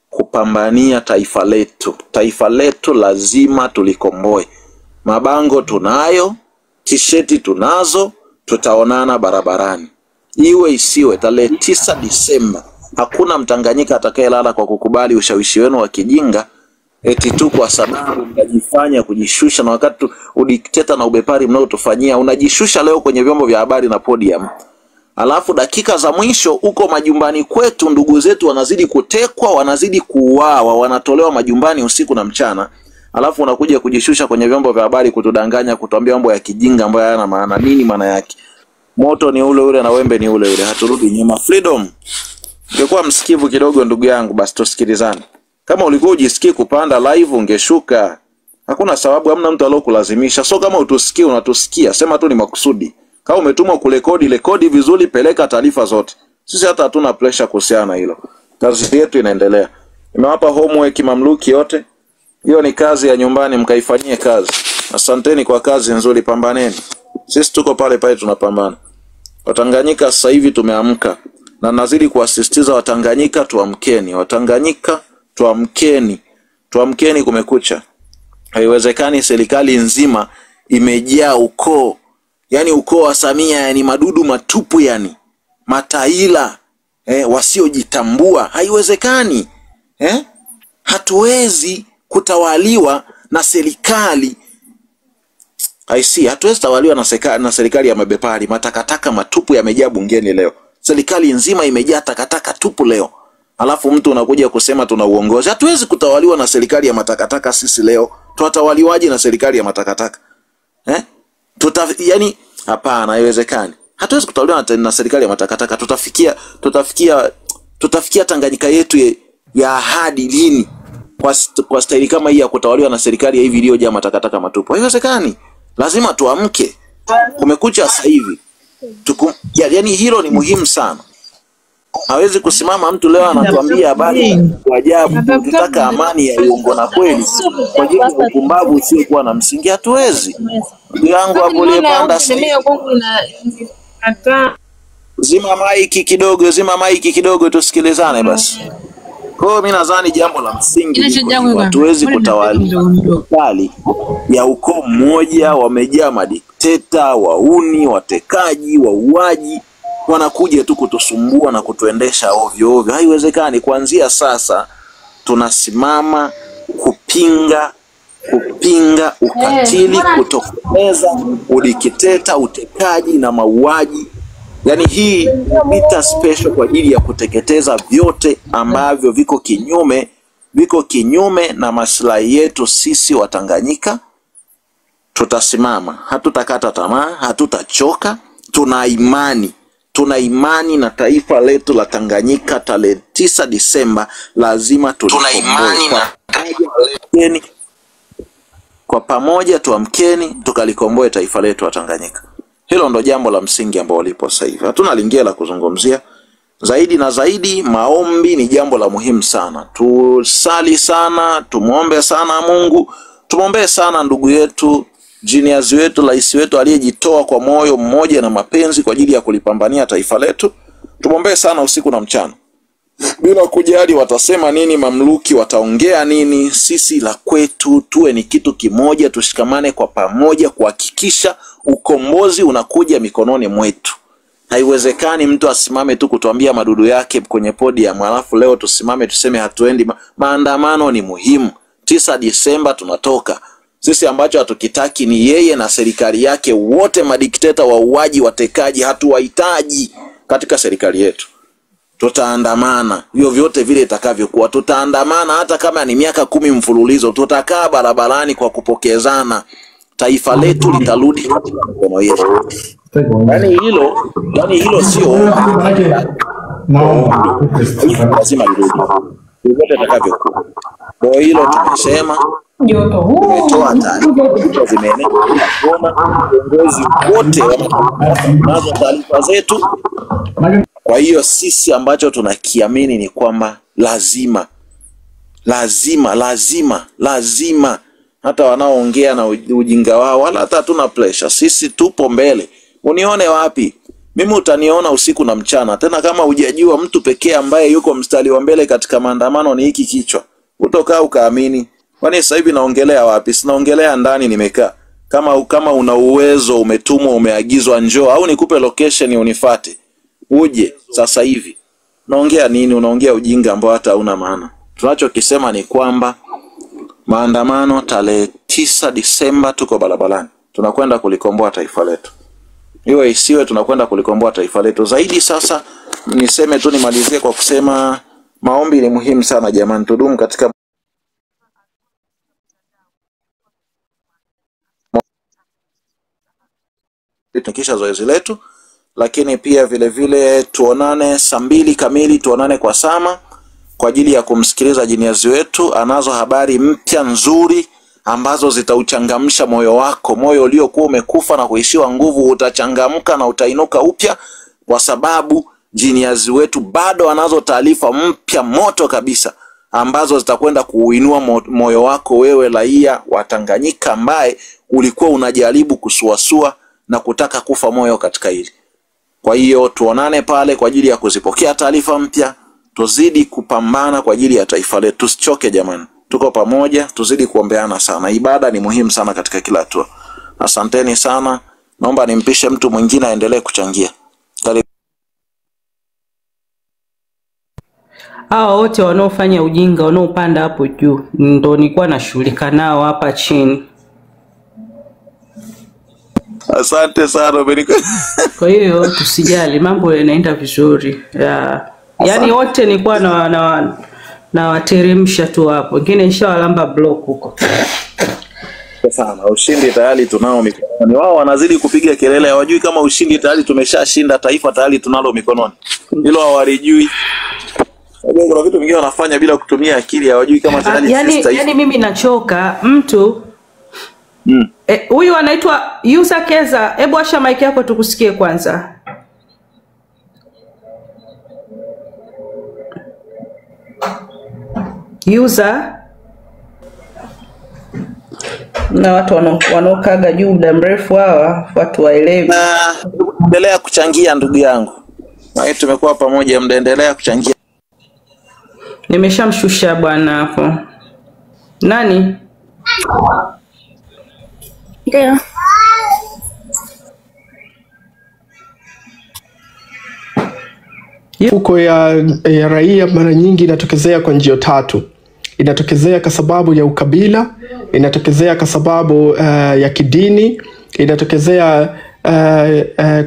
F: kupambania taifa letu. Taifa letu lazima tulikomboe. Mabango tunayo, tisheti tunazo, tutaonana barabarani. Iwe isiwe tarehe 9 Disemba. Hakuna Mtanganyika atakayelala kwa kukubali ushawishi wenu wa kijinga eti tu kwa sababu mnajifanya kujishusha, na wakati udikteta na ubepari mnaotufanyia unajishusha leo kwenye vyombo vya habari na podium. Alafu dakika za mwisho uko majumbani kwetu ndugu zetu wanazidi kutekwa, wanazidi kuuawa, wanatolewa majumbani usiku na mchana. Alafu unakuja kujishusha kwenye vyombo vya habari kutudanganya, kutuambia mambo ya kijinga ambayo hayana maana. Nini maana yake? Moto ni ule na wembe ni ule, haturudi nyuma. Freedom, ungekuwa msikivu kidogo ndugu yangu, basi tusikilizane. Kama ulikuwa ujisikii kupanda live ungeshuka. Hakuna sababu, hamna mtu aliyokulazimisha. So kama utusikii unatusikia, sema tu ni makusudi. Kama umetumwa rekodi vizuri, peleka taarifa zote. Sisi hata hatuna pressure kuhusiana na hilo. Kazi yetu inaendelea. Nimewapa homework mamluki yote. Hiyo ni kazi ya nyumbani, mkaifanyie kazi. Asanteni kwa kazi nzuri, pambaneni. Sisi tuko pale tunapambana. Watanganyika sasa hivi tumeamka. Na nazidi kuasisitiza Watanganyika tuamkeni. Watanganyika tuamkeni. Tuamkeni, kumekucha. Haiwezekani serikali nzima imejaa ukoo. Yani ukoo wa Samia, yani madudu matupu, yani mataila wasiojitambua. Haiwezekani. Hatuwezi kutawaliwa na serikali. Hatuwezi tawaliwa na serikali ya mabepari. Matakataka matupu yamejaa bungeni leo. Serikali nzima imejaa takataka tupu leo. Alafu mtu unakuja kusema tuna uongozi. Hatuwezi kutawaliwa na serikali ya matakataka sisi leo. Tutatawaliwaje na serikali ya matakataka? Yani hapana, haiwezekani. Hatuwezi kutawaliwa na serikali ya matakataka. Tutafikia Tanganyika yetu ya ahadi lini kwa staili kama hii ya kutawaliwa na serikali ya hivi iliyojaa matakataka matupu? Haiwezekani. Lazima tuamke. Kumekucha sasa hivi. Yaani hilo ni muhimu sana. Hawezi kusimama mtu leo anatuambia habari kwa ajabu, tunataka amani ya uongo na kweli kwa ajili ya upumbavu usiokuwa na msingi. Hatuwezi. Ndugu yangu hapo aliyepanda zima maiki kidogo tusikilizane basi. Kwa hiyo mimi nadhani jambo la msingi hatuwezi kutawali ya ukoo mmoja wamejaa madikteta, wauni, watekaji, wauaji, wanakuja tu kutusumbua na kutuendesha ovyo ovyo. Haiwezekani. Kuanzia sasa tunasimama kupinga ukatili, kutokomeza udikteta, utekaji na mauaji. Yaani hii vita special kwa ajili ya kuteketeza vyote ambavyo viko kinyume na maslahi yetu sisi Watanganyika. Tutasimama, hatutakata tamaa, hatutachoka. Tuna imani na taifa letu la Tanganyika. Tarehe 9 Disemba lazima tulikomboe. Kwa pamoja tuamkeni tukalikomboe taifa letu la Tanganyika. Hilo ndo jambo la msingi ambalo lipo sasa hivi. Hatuna lingine la kuzungumzia. Zaidi na zaidi, maombi ni jambo la muhimu sana. Tusali sana, tumuombe sana Mungu, tumuombe sana ndugu yetu, genius wetu, rais wetu aliyejitoa kwa moyo mmoja na mapenzi kwa ajili ya kulipambania taifa letu. Tumuombe sana usiku na mchana. Bila kujali watasema nini, mamluki wataongea nini, sisi la kwetu tuwe ni kitu kimoja, tushikamane kwa pamoja kuhakikisha ukombozi unakuja mikononi mwetu. Haiwezekani mtu asimame tu kutuambia madudu yake kwenye podium alafu leo tusimame tuseme hatuendi. Maandamano ni muhimu. 9 Disemba tunatoka. Sisi ambacho hatukitaki ni yeye na serikali yake wote, madikteta, wauaji, watekaji, hatuwahitaji katika serikali yetu. Tutaandamana hivyo vyote vile itakavyokuwa. Tutaandamana hata kama ni miaka 10 mfululizo. Tutakaa barabarani kwa kupokezana. Taifa letu litarudi katika mikono yetu. Yaani hilo sio lazima lirudi. Vyote itakavyokuwa. Kwa hilo tumesema, tumetoa taarifa zimeenea kuona viongozi wote wanazo taarifa zetu. Kwa hiyo sisi ambacho tunakiamini ni kwamba lazima hata wanaoongea na ujinga wao wala hata hatuna pressure. Sisi tupo mbele. Unione wapi? Mimi utaniona usiku na mchana. Tena kama hujajua mtu pekee ambaye yuko mstari wa mbele katika maandamano ni hiki kichwa, utokaa ukaamini. Kwani sasa hivi naongelea wapi? Sinaongelea ndani nimekaa. Kama una uwezo, umetumwa, umeagizwa njoo au nikupe location unifuate. Uje sasa hivi. Naongea nini? Unaongea ujinga ambao hata hauna maana. Tunachokisema ni kwamba maandamano tarehe 9 Disemba tuko barabarani. Tunakwenda kulikomboa taifa letu. Iwe isiwe tunakwenda kulikomboa taifa letu. Zaidi sasa niseme tu nimalizie kwa kusema maombi ni muhimu sana jamani. Tudumu katika tukisha zoezi letu, lakini pia vile vile tuonane saa 2 kamili, tuonane kwa Sama kwa ajili ya kumsikiliza genius wetu. Anazo habari mpya nzuri ambazo zitauchangamsha moyo wako. Moyo uliokuwa umekufa na kuishiwa nguvu utachangamka na utainuka upya, kwa sababu genius wetu bado anazo taarifa mpya moto kabisa ambazo zitakwenda kuuinua moyo wako wewe raia wa Tanganyika ambaye ulikuwa unajaribu kusuasua na kutaka kufa moyo katika hili. Kwa hiyo tuonane pale kwa ajili ya kuzipokea taarifa mpya. Tuzidi kupambana kwa ajili ya taifa letu. Tusichoke jamani. Tuko pamoja, tuzidi kuombeana sana. Ibada ni muhimu sana katika kila hatua. Asanteni sana. Naomba nimpishe mtu mwingine aendelee kuchangia.
G: Hao wote wanaofanya ujinga, wanaopanda hapo juu, ndo nilikuwa nashughulika nao hapa chini.
F: Asante sana Beniko.
G: Kwa hiyo tusijali, mambo yanaenda vizuri. Yaani wote nilikuwa na wateremsha tu hapo. Wengine nishawalamba block huko.
F: Sana. Ushindi tayari tunao mikononi. Wao wanazidi kupiga kelele, hawajui kama ushindi tayari tumeshashinda, taifa tayari tunalo mikononi. Hilo hawalijui. Kuna vitu vingine wanafanya bila kutumia akili, hawajui kama tena ni sister.
G: Yani mimi nachoka mtu huyu anaitwa Yusa Keza. Hebu asha mic yako tukusikie kwanza. Yusa na watu wanaokaga juu muda mrefu hawa watu waelewi.
F: Endelea kuchangia ndugu yangu. Na tumekuwa pamoja, mnaendelea kuchangia.
G: Nimeshamshusha bwana hapo. Nani?
H: Ndio.
B: Huko ya raia mara nyingi inatokezea kwa njia tatu. Inatokezea kwa sababu ya ukabila, inatokezea kwa sababu ya kidini, inatokezea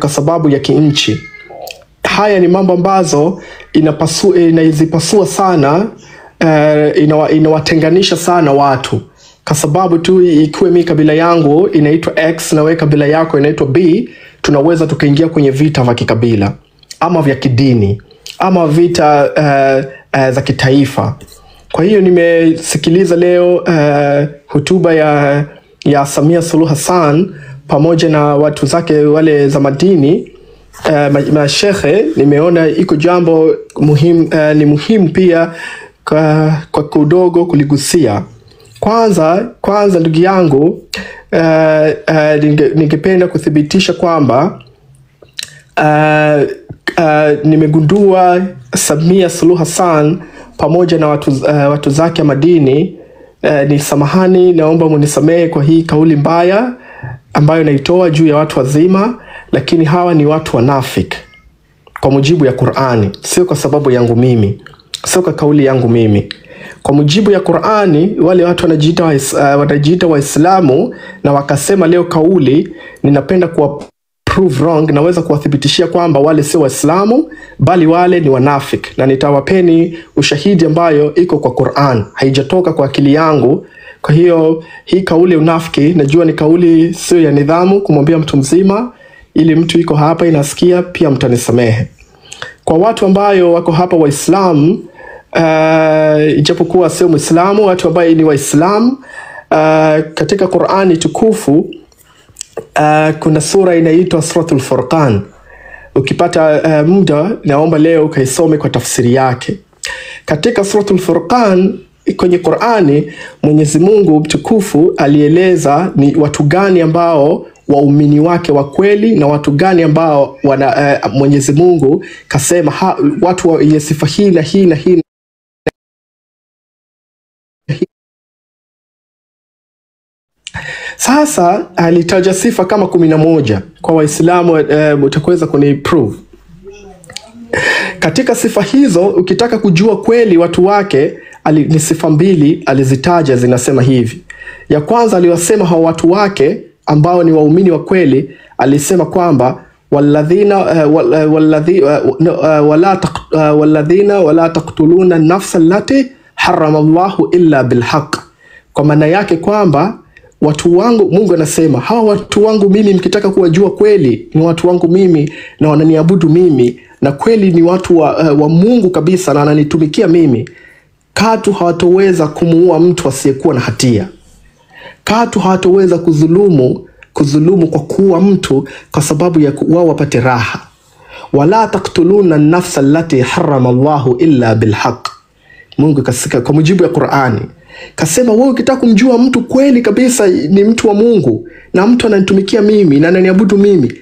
B: kwa sababu ya kinchi. Haya ni mambo ambazo inazipasua sana, inawatenganisha sana watu. Kwa sababu tu ikiwa mimi kabila yangu inaitwa X na wewe kabila yako inaitwa B, tunaweza tukaingia kwenye vita vya kikabila ama vya kidini ama vita za kitaifa. Kwa hiyo nimesikiliza leo hotuba ya Samia Suluhu Hassan pamoja na watu zake wale za madini, mashehe. Nimeona iko jambo muhimu, ni muhimu pia kwa kidogo kuligusia. Kwanza ndugu yangu, ningependa kuthibitisha kwamba nimegundua Samia Suluhu Hassan pamoja na watu zake madini, ni samahani, naomba munisamehe kwa hii kauli mbaya ambayo naitoa juu ya watu wazima, lakini hawa ni watu wanafiki kwa mujibu ya Qur'ani, sio kwa sababu yangu mimi, sio kwa kauli yangu mimi. Kwa mujibu ya Qur'ani, wale watu wanajiita Waislamu na wakasema leo kauli, ninapenda kuwa prove wrong, naweza kuwathibitishia kwamba wale sio Waislamu bali wale ni wanafiki, na nitawapeni ushahidi ambayo iko kwa Qur'an, haijatoka kwa akili yangu. Kwa hiyo hii kauli unafiki, najua ni kauli sio ya nidhamu kumwambia mtu mzima, ili mtu iko hapa inasikia pia mtanisamehe. Kwa watu ambayo wako hapa Waislamu, ijapokuwa sio Muislamu, watu ambao ni Waislamu, katika Qur'ani tukufu kuna sura inaitwa Suratul Furqan. Ukipata muda, naomba leo kaisome kwa tafsiri yake. Katika Suratul Furqan kwenye Qur'ani, Mwenyezi Mungu mtukufu alieleza ni watu gani ambao waumini wake wa kweli na watu gani ambao Mwenyezi Mungu kasema watu wenye sifa hii na hii na hii. Sasa alitaja sifa kama 11 kwa Waislamu, utaweza kuniprove. Katika sifa hizo ukitaka kujua kweli watu wake, ni sifa mbili alizitaja, zinasema hivi. Ya kwanza aliwasema hao watu wake ambao ni waumini wa kweli, alisema kwamba walladhina wala taqtuluna an-nafsa allati harrama Allahu illa bilhaq. Kwa maana yake kwamba watu wangu, Mungu anasema hawa watu wangu mimi, mkitaka kuwajua kweli ni watu wangu mimi na wananiabudu mimi na kweli ni watu wa Mungu kabisa na wananitumikia mimi, katu hawatoweza kumuua mtu asiyekuwa na hatia. Katu hawatoweza kudhulumu kwa kuua mtu kwa sababu ya wao wapate raha. Wala taqtuluna an-nafsa allati harrama Allahu illa bilhaq. Mungu kasika kwa mujibu ya Qur'ani kasema, wewe ukitaka kumjua mtu kweli kabisa ni mtu wa Mungu na mtu ananitumikia mimi na ananiabudu mimi,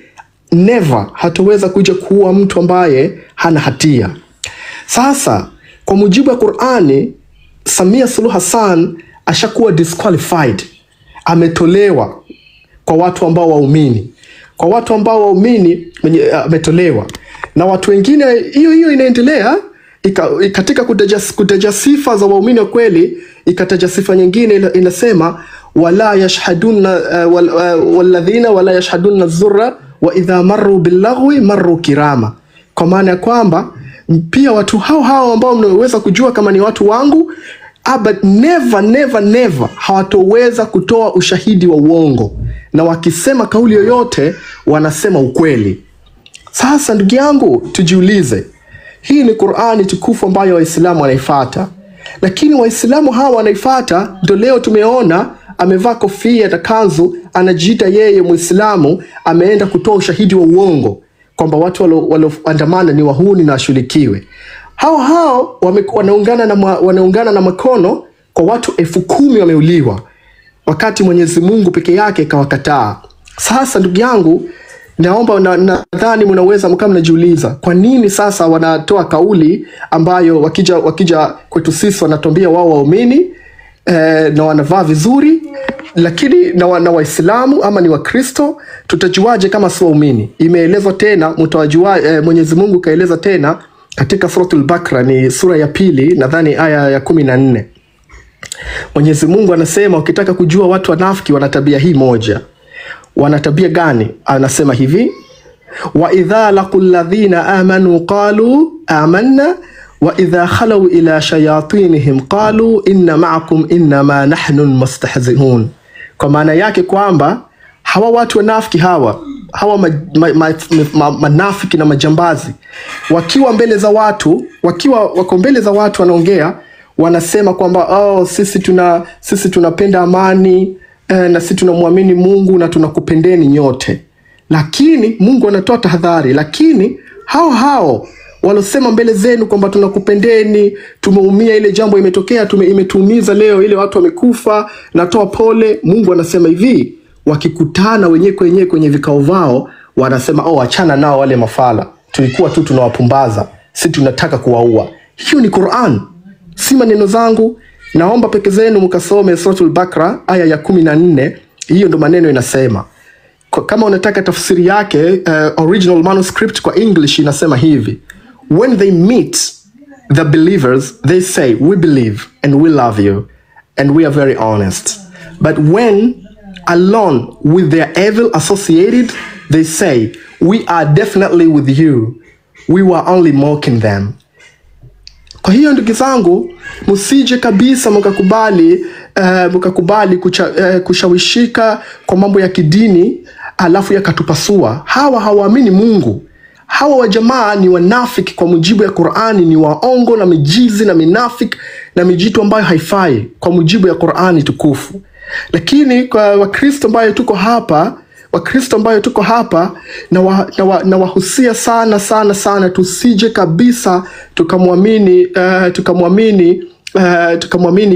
B: never hataweza kuja kuua mtu ambaye hana hatia. Sasa kwa mujibu ya Qur'ani, Samia Suluhu Hassan ashakuwa disqualified, ametolewa kwa watu ambao waumini. Kwa watu ambao waumini ametolewa, na watu wengine hiyo inaendelea. Katika kutaja sifa za waumini kweli, ikataja sifa nyingine inasema wala yashhaduna walladhina wala yashhaduna zurra wa idha marru billaghwi marru kirama. Kwa maana kwamba pia watu hao ambao mnaweza kujua kama ni watu wangu, but never hawatoweza kutoa ushahidi wa uongo, na wakisema kauli yoyote wanasema ukweli. Sasa ndugu yangu, tujiulize, Hii ni Qur'ani tukufu ambayo Waislamu wanaifuata. Lakini Waislamu hawa wanaifuata, ndio leo tumeona amevaa kofia na kanzu, anajiita yeye Muislamu, ameenda kutoa ushahidi wa uongo kwamba watu walioandamana ni wahuni na washughulikiwe. Hao wanaungana na makono kwa watu 10,000 wameuliwa, wakati Mwenyezi Mungu peke yake kawakataa. Sasa ndugu yangu, naomba nadhani mnaweza mkama mnajiuliza kwa nini sasa wanatoa kauli ambayo wakija kwetu sisi wanatuambia wao waumini na wanavaa vizuri, lakini na Waislamu ama ni Wakristo tutajuaje kama si waumini? Imeelezwa tena, mtawajua Mwenyezi Mungu kaeleza tena katika suratul Bakra, ni sura ya 2 nadhani aya ya 14. Mwenyezi Mungu anasema ukitaka kujua watu wanafiki wana tabia hii moja. Wana tabia gani? Anasema hivi: wa idha laqul ladhina amanu qalu amanna wa idha khalu ila shayatinihim qalu inna ma'akum innama nahnu mustahzi'un. Kwa maana yake kwamba hawa watu wanafiki hawa manafiki na majambazi wakiwa mbele za watu, wako mbele za watu wanaongea, wanasema kwamba sisi tunapenda amani na sisi tunamwamini Mungu na tunakupendeni nyote. Lakini Mungu anatoa tahadhari, lakini hao walosema mbele zenu kwamba tunakupendeni, tumeumia, ile jambo imetokea, imetuumiza leo, ile watu wamekufa, natoa pole. Mungu anasema hivi, wakikutana wenyewe kwenye vikao vao wanasema achana nao wale mafala, tulikuwa tu tunawapumbaza, sisi tunataka kuwaua. Hiyo ni Qur'an, si maneno zangu. Naomba peke zenu mkasome suratul Bakra aya ya 14. Hiyo ndo maneno inasema. Kama unataka tafsiri yake, original manuscript kwa English inasema hivi: when they meet the believers, they say we believe and we love you and we are very honest. But when alone with their evil associated, they say we are definitely with you, we were only mocking them. Kwa hiyo ndugu zangu, msije kabisa mkakubali kushawishika kwa mambo ya kidini alafu yakatupasua. Hawa hawaamini Mungu. Hawa wajamaa ni wanafiki kwa mujibu ya Qur'ani, ni waongo na mijizi na minafiki na mijitu ambayo haifai kwa mujibu ya Qur'ani tukufu. Lakini kwa Wakristo ambayo tuko hapa na wahusia sana tusije kabisa tukamwamini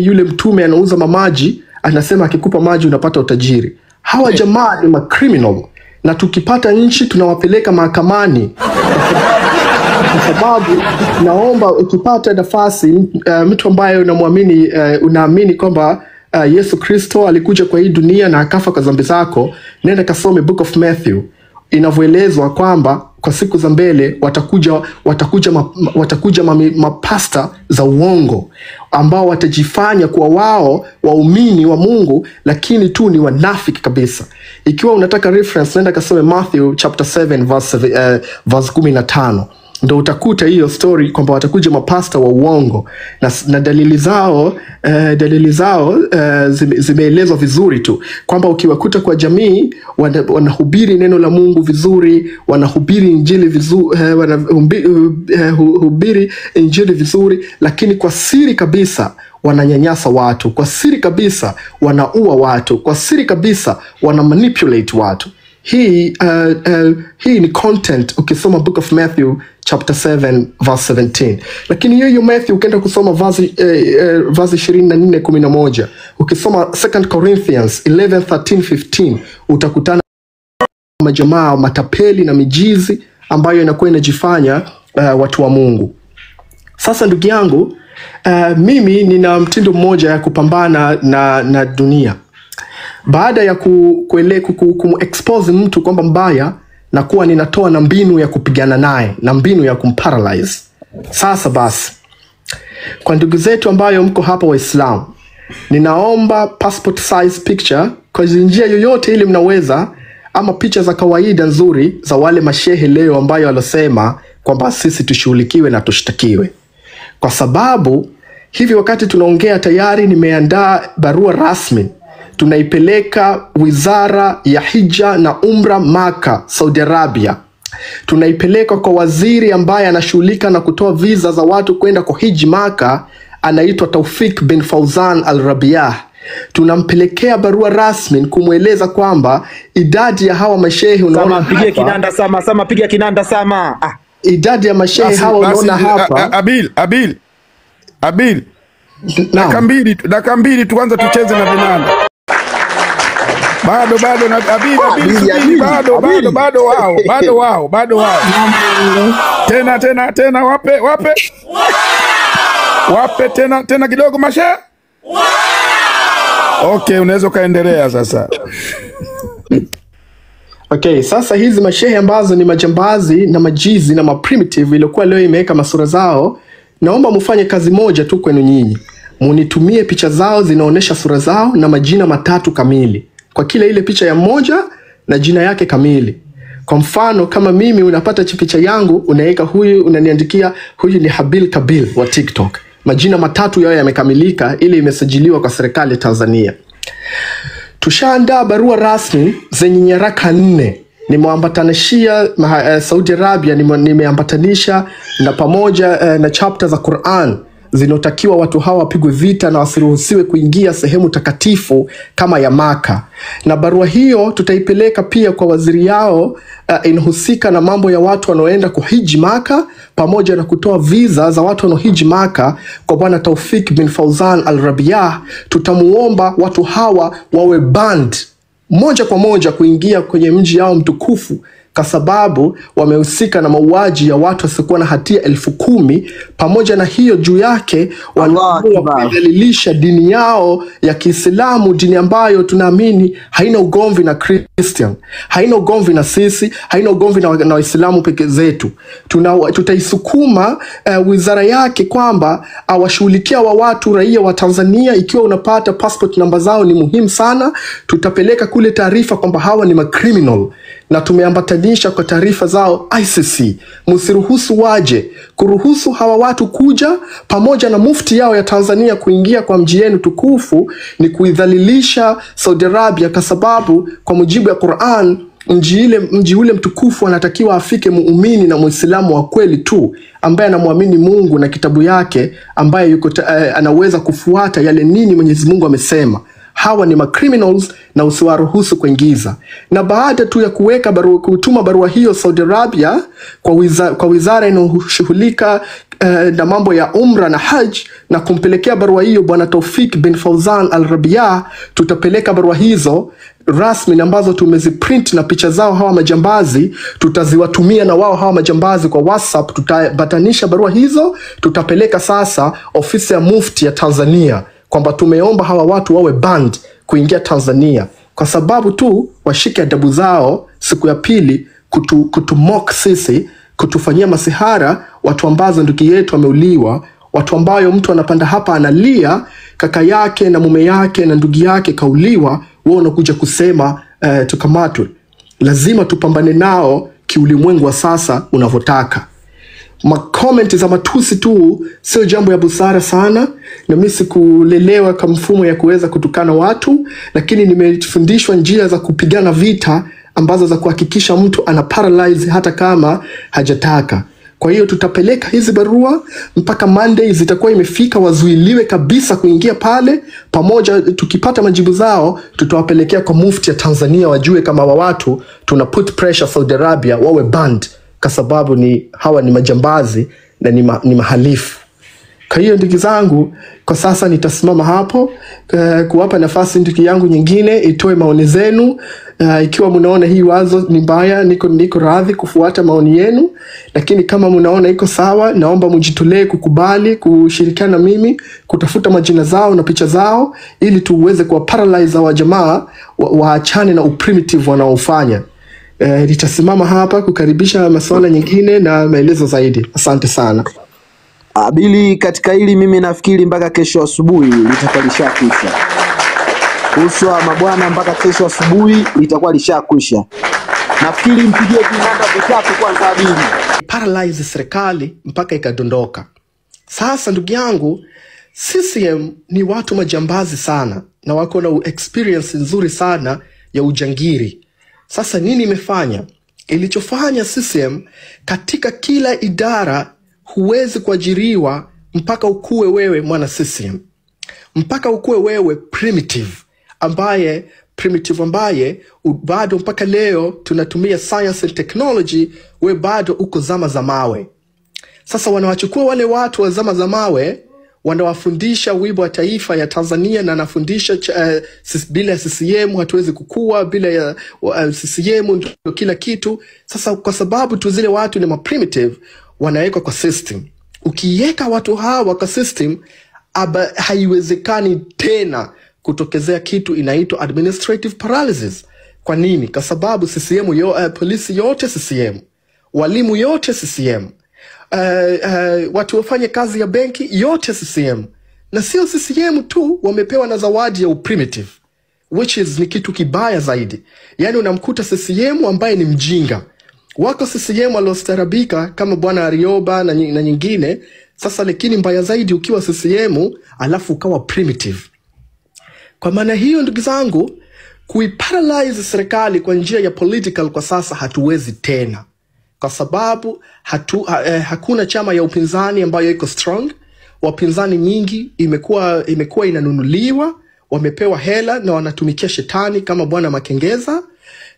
B: yule mtume anauza mamaji, anasema akikupa maji unapata utajiri. Hawa jamaa ni criminal, na tukipata nchi tunawapeleka mahakamani. Kwa sababu naomba ukipata nafasi, mtu ambaye unaamini kwamba Yesu Kristo alikuja kwa hii dunia na akafa kwa dhambi zako, nenda kasome Book of Matthew. Inavyoelezwa kwamba kwa siku za mbele watakuja mapasta za uongo ambao watajifanya kuwa wao waumini wa Mungu, lakini tu ni wanafiki kabisa. Ikiwa unataka reference, nenda kasome Matthew chapter 7 verse 15. Ndo utakuta hiyo story kwamba watakuja mapasta wa uongo na dalili zao zimeelezwa vizuri tu, kwamba ukiwakuta kwa jamii wanahubiri neno la Mungu vizuri, wanahubiri injili vizuri, wanahubiri injili vizuri, lakini kwa siri kabisa wananyanyasa watu, kwa siri kabisa wanaua watu, kwa siri kabisa wana manipulate watu. Hii ni content ukisoma Book of Matthew chapter 7 verse 17. Lakini hiyo Matthew ukienda kusoma verse 24-11, ukisoma 2 Corinthians 11-13-15, utakutana majamaa matapeli na mijizi ambayo inakuwa inajifanya watu wa Mungu. Sasa ndugu yangu, mimi nina mtindo mmoja ya kupambana na dunia. Baada ya expose mtu kwamba mbaya, na kuwa ninatoa na mbinu ya kupigana naye na mbinu ya kumparalyze. Sasa basi, kwa ndugu zetu ambayo mko hapa Waislamu, ninaomba passport size picture kwa njia yoyote ili mnaweza, ama picha za kawaida nzuri za wale mashehe leo ambayo walosema kwamba sisi tushughulikiwe na tushtakiwe. Kwa sababu hivi wakati tunaongea tayari nimeandaa barua rasmi, tunaipeleka Wizara ya Hija na Umra Maka, Saudi Arabia, tunaipeleka kwa waziri ambaye anashughulika na kutoa visa za watu kwenda kwa hiji Maka, anaitwa Taufik bin Fauzan Al-Rabiah. Tunampelekea barua rasmi kumweleza kwamba idadi ya hawa mashehe unaona
C: Sama, pigia kinanda Sama, Sama, pigia kinanda Sama.
B: idadi ya mashehe hawa unaona hapa.
D: Abil, dakika mbili tuanze tucheze na vinanda. Bado na Abil subiri, bado wao. Tena wape tena kidogo mashe. Okay, unaweza kaendelea sasa.
B: Okay, sasa hizi mashehe ambazo ni majambazi na majizi na maprimitive ilikuwa leo imeweka masura zao, naomba mufanye kazi moja tu kwenu nyinyi. Munitumie picha zao zinaonesha sura zao na majina matatu kamili. Kwa kila ile picha ya mmoja na jina yake kamili. Kwa mfano kama mimi unapata picha yangu unaweka huyu, unaniandikia huyu ni Habil Kabil wa TikTok. Majina matatu yao yamekamilika, ili imesajiliwa kwa serikali ya Tanzania. Tushaandaa barua rasmi zenye nyaraka 4. Nimeambatanishia Saudi Arabia, nimeambatanisha na pamoja na chapter za Quran zinotakiwa watu hawa wapigwe vita na wasiruhusiwe kuingia sehemu takatifu kama ya Maka. Na barua hiyo tutaipeleka pia kwa waziri yao inahusika na mambo ya watu wanaoenda kuhiji Maka, pamoja na kutoa visa za watu wanaohiji Maka kwa bwana Taufik bin Fauzan Al-Rabiah. Tutamuomba watu hawa wawe banned moja kwa moja kuingia kwenye mji yao mtukufu, kwa sababu wamehusika na mauaji ya watu wasiokuwa na hatia 10,000. Pamoja na hiyo juu yake wanaamua kudhalilisha dini yao ya Kiislamu, dini ambayo tunaamini haina ugomvi na Christian, haina ugomvi na sisi, haina ugomvi na Waislamu peke zetu. Tutaisukuma wizara yake kwamba awashughulikia wa watu raia wa Tanzania. Ikiwa unapata passport namba zao ni muhimu sana, tutapeleka kule taarifa kwamba hawa ni macriminal, na tumeambatanisha kwa taarifa zao ICC. Msiruhusu waje. Kuruhusu hawa watu kuja pamoja na mufti yao ya Tanzania kuingia kwa mji yenu tukufu ni kuidhalilisha Saudi Arabia, kwa sababu kwa mujibu ya Quran mji ule mtukufu anatakiwa afike muumini na Muislamu wa kweli tu, ambaye anamwamini Mungu na kitabu yake, ambaye anaweza kufuata yale nini Mwenyezi Mungu amesema. Hawa ni macriminals na usiwaruhusu kuingiza. Na baada tu ya kutuma barua hiyo Saudi Arabia kwa wizara inayoshughulika na mambo ya umra na hajj, na kumpelekea barua hiyo bwana Taufik bin Fauzan Al-Rabiah, tutapeleka barua hizo rasmi ambazo tumeziprint na picha zao hawa majambazi, tutaziwatumia na wao hawa majambazi kwa WhatsApp. Tutabatanisha barua hizo, tutapeleka sasa ofisi ya mufti ya Tanzania kwamba tumeomba hawa watu wawe banned kuingia Tanzania, kwa sababu tu washike adabu zao siku ya pili kutumock sisi, kutufanyia masihara, watu ambazo ndugu yetu wameuliwa, watu ambayo mtu anapanda hapa analia kaka yake na mume yake na ndugu yake kauliwa, wao unakuja kusema tukamatwe. Lazima tupambane nao kiulimwengu wa sasa unavyotaka. Makomenti za matusi tu sio jambo ya busara sana, na mimi sikulelewa kwa mfumo ya kuweza kutukana watu, lakini nimefundishwa njia za kupigana vita ambazo za kuhakikisha mtu ana paralyze hata kama hajataka. Kwa hiyo tutapeleka hizi barua mpaka Monday zitakuwa imefika, wazuiliwe kabisa kuingia pale. Pamoja tukipata majibu zao tutawapelekea kwa mufti ya Tanzania, wajue kama wa watu tuna put pressure Saudi Arabia wawe banned, kwa sababu hawa ni majambazi na ni mahalifu. Kwa hiyo ndugu zangu, kwa sasa nitasimama hapo kuwapa nafasi ndugu yangu nyingine itoe maoni zenu. Ikiwa mnaona hii wazo ni mbaya, niko radhi kufuata maoni yenu, lakini kama mnaona iko sawa, naomba mjitolee kukubali kushirikiana na mimi kutafuta majina zao na picha zao, ili tuweze kuwa paralyze wa jamaa waachane na uprimitive wanaofanya. Nitasimama hapa kukaribisha masuala nyingine na maelezo zaidi. Asante sana.
C: Abili, katika hili mimi nafikiri mpaka kesho asubuhi litakuwa lishakwisha. Uswa mabwana, mpaka kesho asubuhi litakuwa lishakwisha. Nafikiri mpigie kinanda vitatu kwanza Abili.
B: Paralyze serikali mpaka ikadondoka. Sasa ndugu yangu, CCM ni watu majambazi sana na wako na experience nzuri sana ya ujangiri. Sasa nini imefanya? Ilichofanya CCM, katika kila idara huwezi kuajiriwa mpaka ukue wewe mwana CCM, mpaka ukue wewe primitive ambaye bado mpaka leo tunatumia science and technology, we bado uko zama za mawe. Sasa wanawachukua wale watu wa zama za mawe, wanawafundisha wimbo wa taifa ya Tanzania, na anafundisha bila CCM hatuwezi kukua, bila ya CCM ndio kila kitu. Sasa kwa sababu tu zile watu ni primitive, wanawekwa kwa system. Ukiweka watu hawa kwa system, haiwezekani tena kutokezea kitu inaitwa administrative paralysis. Kwa nini? Kwa sababu CCM polisi yote CCM, walimu yote CCM, watu wafanye kazi ya benki yote CCM. Na sio CCM tu, wamepewa na zawadi ya primitive, which is ni kitu kibaya zaidi. Yani unamkuta CCM ambaye ni mjinga. Wako CCM waliostarabika kama bwana Arioba na nyingine. Sasa lakini mbaya zaidi ukiwa CCM alafu ukawa primitive. Kwa maana hiyo ndugu zangu, kuiparalyze serikali kwa njia ya political kwa sasa hatuwezi tena. Kwa sababu hakuna chama ya upinzani ambayo iko strong. Wapinzani nyingi imekuwa inanunuliwa, wamepewa hela na wanatumikia shetani kama bwana Makengeza.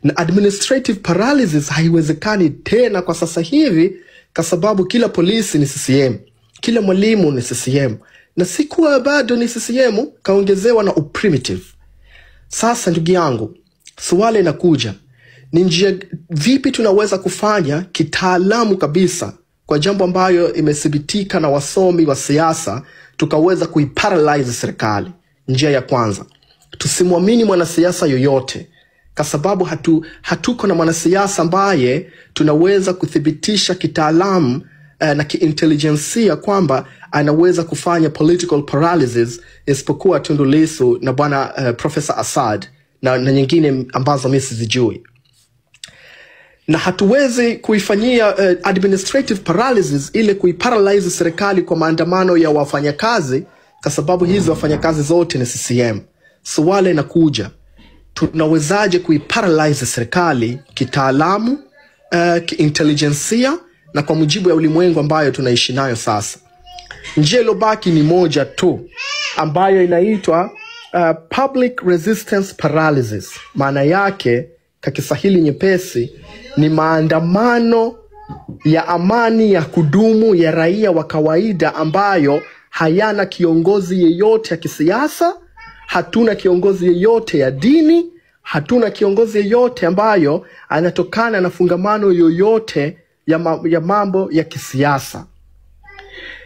B: Na administrative paralysis haiwezekani tena kwa sasa hivi, kwa sababu kila polisi ni CCM, kila mwalimu ni CCM, na sikuwa bado ni CCM kaongezewa na primitive. Sasa ndugu yangu, swali linakuja, ni njia vipi tunaweza kufanya kitaalamu kabisa kwa jambo ambayo imethibitika na wasomi wa siasa, tukaweza kuiparalyze serikali? Njia ya kwanza, tusimwamini mwanasiasa yoyote, kwa sababu hatuko na mwanasiasa ambaye tunaweza kuthibitisha kitaalamu na kiintelijensia kwamba anaweza kufanya political paralysis, isipokuwa Tundu Lissu na bwana Professor Assad na nyingine ambazo mimi sizijui. Na hatuwezi kuifanyia administrative paralysis ile kuiparalyze serikali kwa maandamano ya wafanyakazi, kwa sababu hizi wafanyakazi zote ni CCM. Swali linakuja, tunawezaje kuiparalyze serikali kitaalamu, kiintelijensia na kwa mujibu ya ulimwengu ambayo tunaishi nayo sasa? Njia iliyobaki ni moja tu, ambayo inaitwa public resistance paralysis. Maana yake kwa Kiswahili nyepesi ni maandamano ya amani ya kudumu ya raia wa kawaida ambayo hayana kiongozi yeyote ya kisiasa, hatuna kiongozi yeyote ya dini, hatuna kiongozi yeyote ambayo anatokana na fungamano yoyote ya mambo ya kisiasa.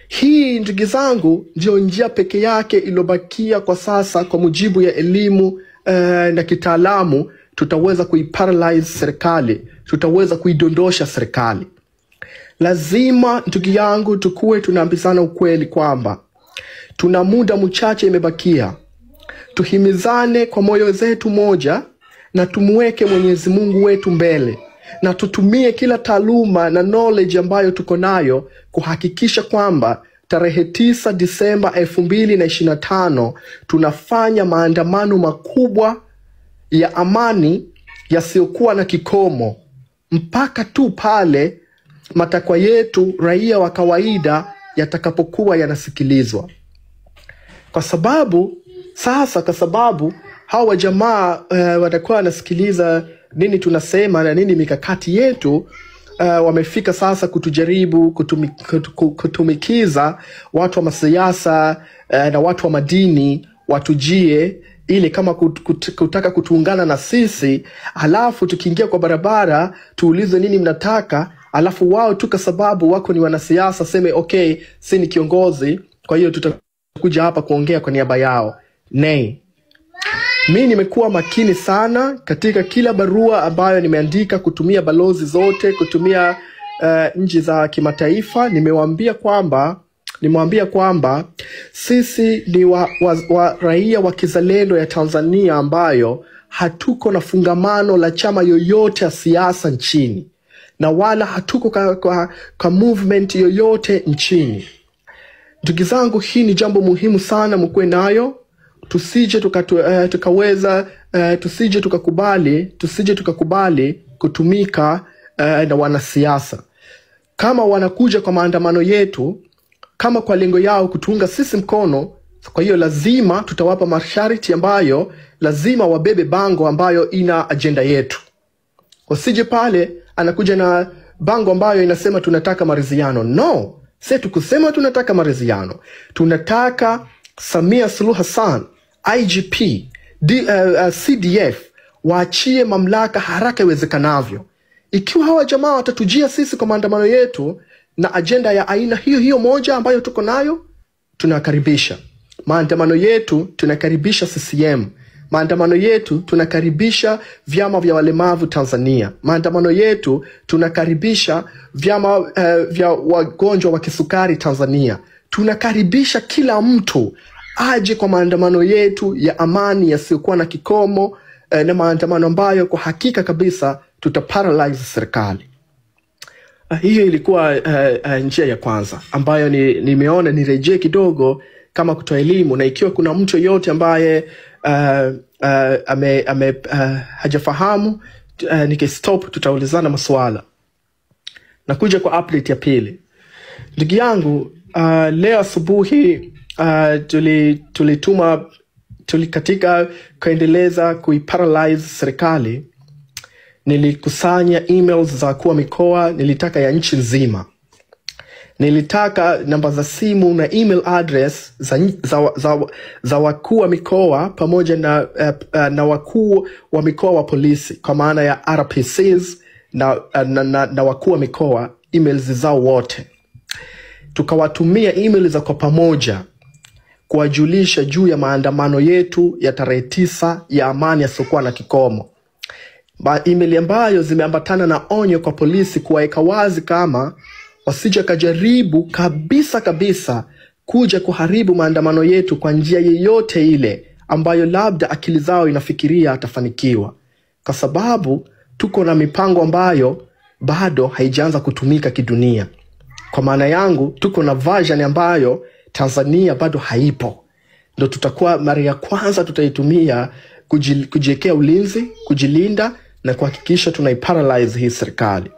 B: Hii ndugu zangu ndio njia peke yake iliyobakia kwa sasa. Kwa mujibu ya elimu na kitaalamu, tutaweza kuiparalyze serikali, tutaweza kuidondosha serikali. Lazima ndugu yangu tukue tunaambizana ukweli kwamba tuna muda mchache imebakia. Tuhimizane kwa moyo zetu moja na tumweke Mwenyezi Mungu wetu mbele, na tutumie kila taaluma na knowledge ambayo tuko nayo kuhakikisha kwamba tarehe 9 Disemba 2025 tunafanya maandamano makubwa ya amani yasiyokuwa na kikomo mpaka tu pale matakwa yetu raia wa kawaida yatakapokuwa yanasikilizwa. Kwa sababu hawa jamaa watakuwa wanasikiliza nini tunasema na nini mikakati yetu. Wamefika sasa kutujaribu kutumikiza watu wa masiasa na watu wa madini watujie, ili kama kutaka kutuungana na sisi, halafu tukiingia kwa barabara tuulize nini mnataka, halafu wao tu kwa sababu wako ni wanasiasa seme okay, si ni kiongozi, kwa hiyo tutakuja hapa kuongea kwa niaba yao. Nei, mimi nimekuwa makini sana katika kila barua ambayo nimeandika, kutumia balozi zote, kutumia nchi za kimataifa. Nimewaambia kwamba sisi ni raia wa kizalendo ya Tanzania ambayo hatuko na fungamano la chama yoyote ya siasa nchini, na wala hatuko kwa movement yoyote nchini. Ndugu zangu, hii ni jambo muhimu sana mkue nayo. Tusije tukakubali kutumika na wanasiasa. Kama wanakuja kwa maandamano yetu, kama kwa lengo yao kutuunga sisi mkono, kwa hiyo lazima tutawapa masharti ambayo lazima wabebe bango ambayo ina agenda yetu. Wasije pale anakuja na bango ambayo inasema tunataka maridhiano. No, sisi tukusema tunataka maridhiano. Tunataka Samia Suluhu Hassan, IGP, CDF waachie mamlaka haraka iwezekanavyo. Ikiwa hawa jamaa watatujia sisi kwa maandamano yetu na agenda ya aina hiyo moja ambayo tuko nayo, tunakaribisha. Maandamano yetu tunakaribisha CCM. Maandamano yetu tunakaribisha vyama vya walemavu Tanzania. Maandamano yetu tunakaribisha vyama vya wagonjwa wa kisukari Tanzania. Tunakaribisha kila mtu aje kwa maandamano yetu ya amani yasiyokuwa na kikomo, na maandamano ambayo kwa hakika kabisa tutaparalyze serikali. Hiyo ilikuwa njia ya kwanza ambayo nimeona nirejee kidogo kama kutoa elimu, na ikiwa kuna mtu yote ambaye hajafahamu, nikistop tutaulizana maswala. Nakuja kwa update ya pili. Ndugu yangu, leo asubuhi katika kuendeleza kuiparalyze serikali, nilikusanya emails za wakuu wa mikoa. Nilitaka ya nchi nzima. Nilitaka namba za simu na email address za wakuu wa mikoa pamoja na wakuu wa mikoa wa polisi, kwa maana ya RPCs na wakuu wa mikoa, emails zao wote. Tukawatumia email za kwa pamoja kuwajulisha juu ya maandamano yetu ya tarehe 9 ya amani yasiyokuwa na kikomo. Email ambayo zimeambatana na onyo kwa polisi kuwaeka wazi kama wasije kajaribu kabisa kuja kuharibu maandamano yetu kwa njia yeyote ile ambayo labda akili zao inafikiria atafanikiwa, kwa sababu tuko na mipango ambayo bado haijaanza kutumika kidunia. Kwa maana yangu, tuko na version ambayo Tanzania bado haipo. Ndio tutakuwa mara ya kwanza tutaitumia kujiwekea ulinzi, kujilinda na kuhakikisha tunaiparalyze hii serikali.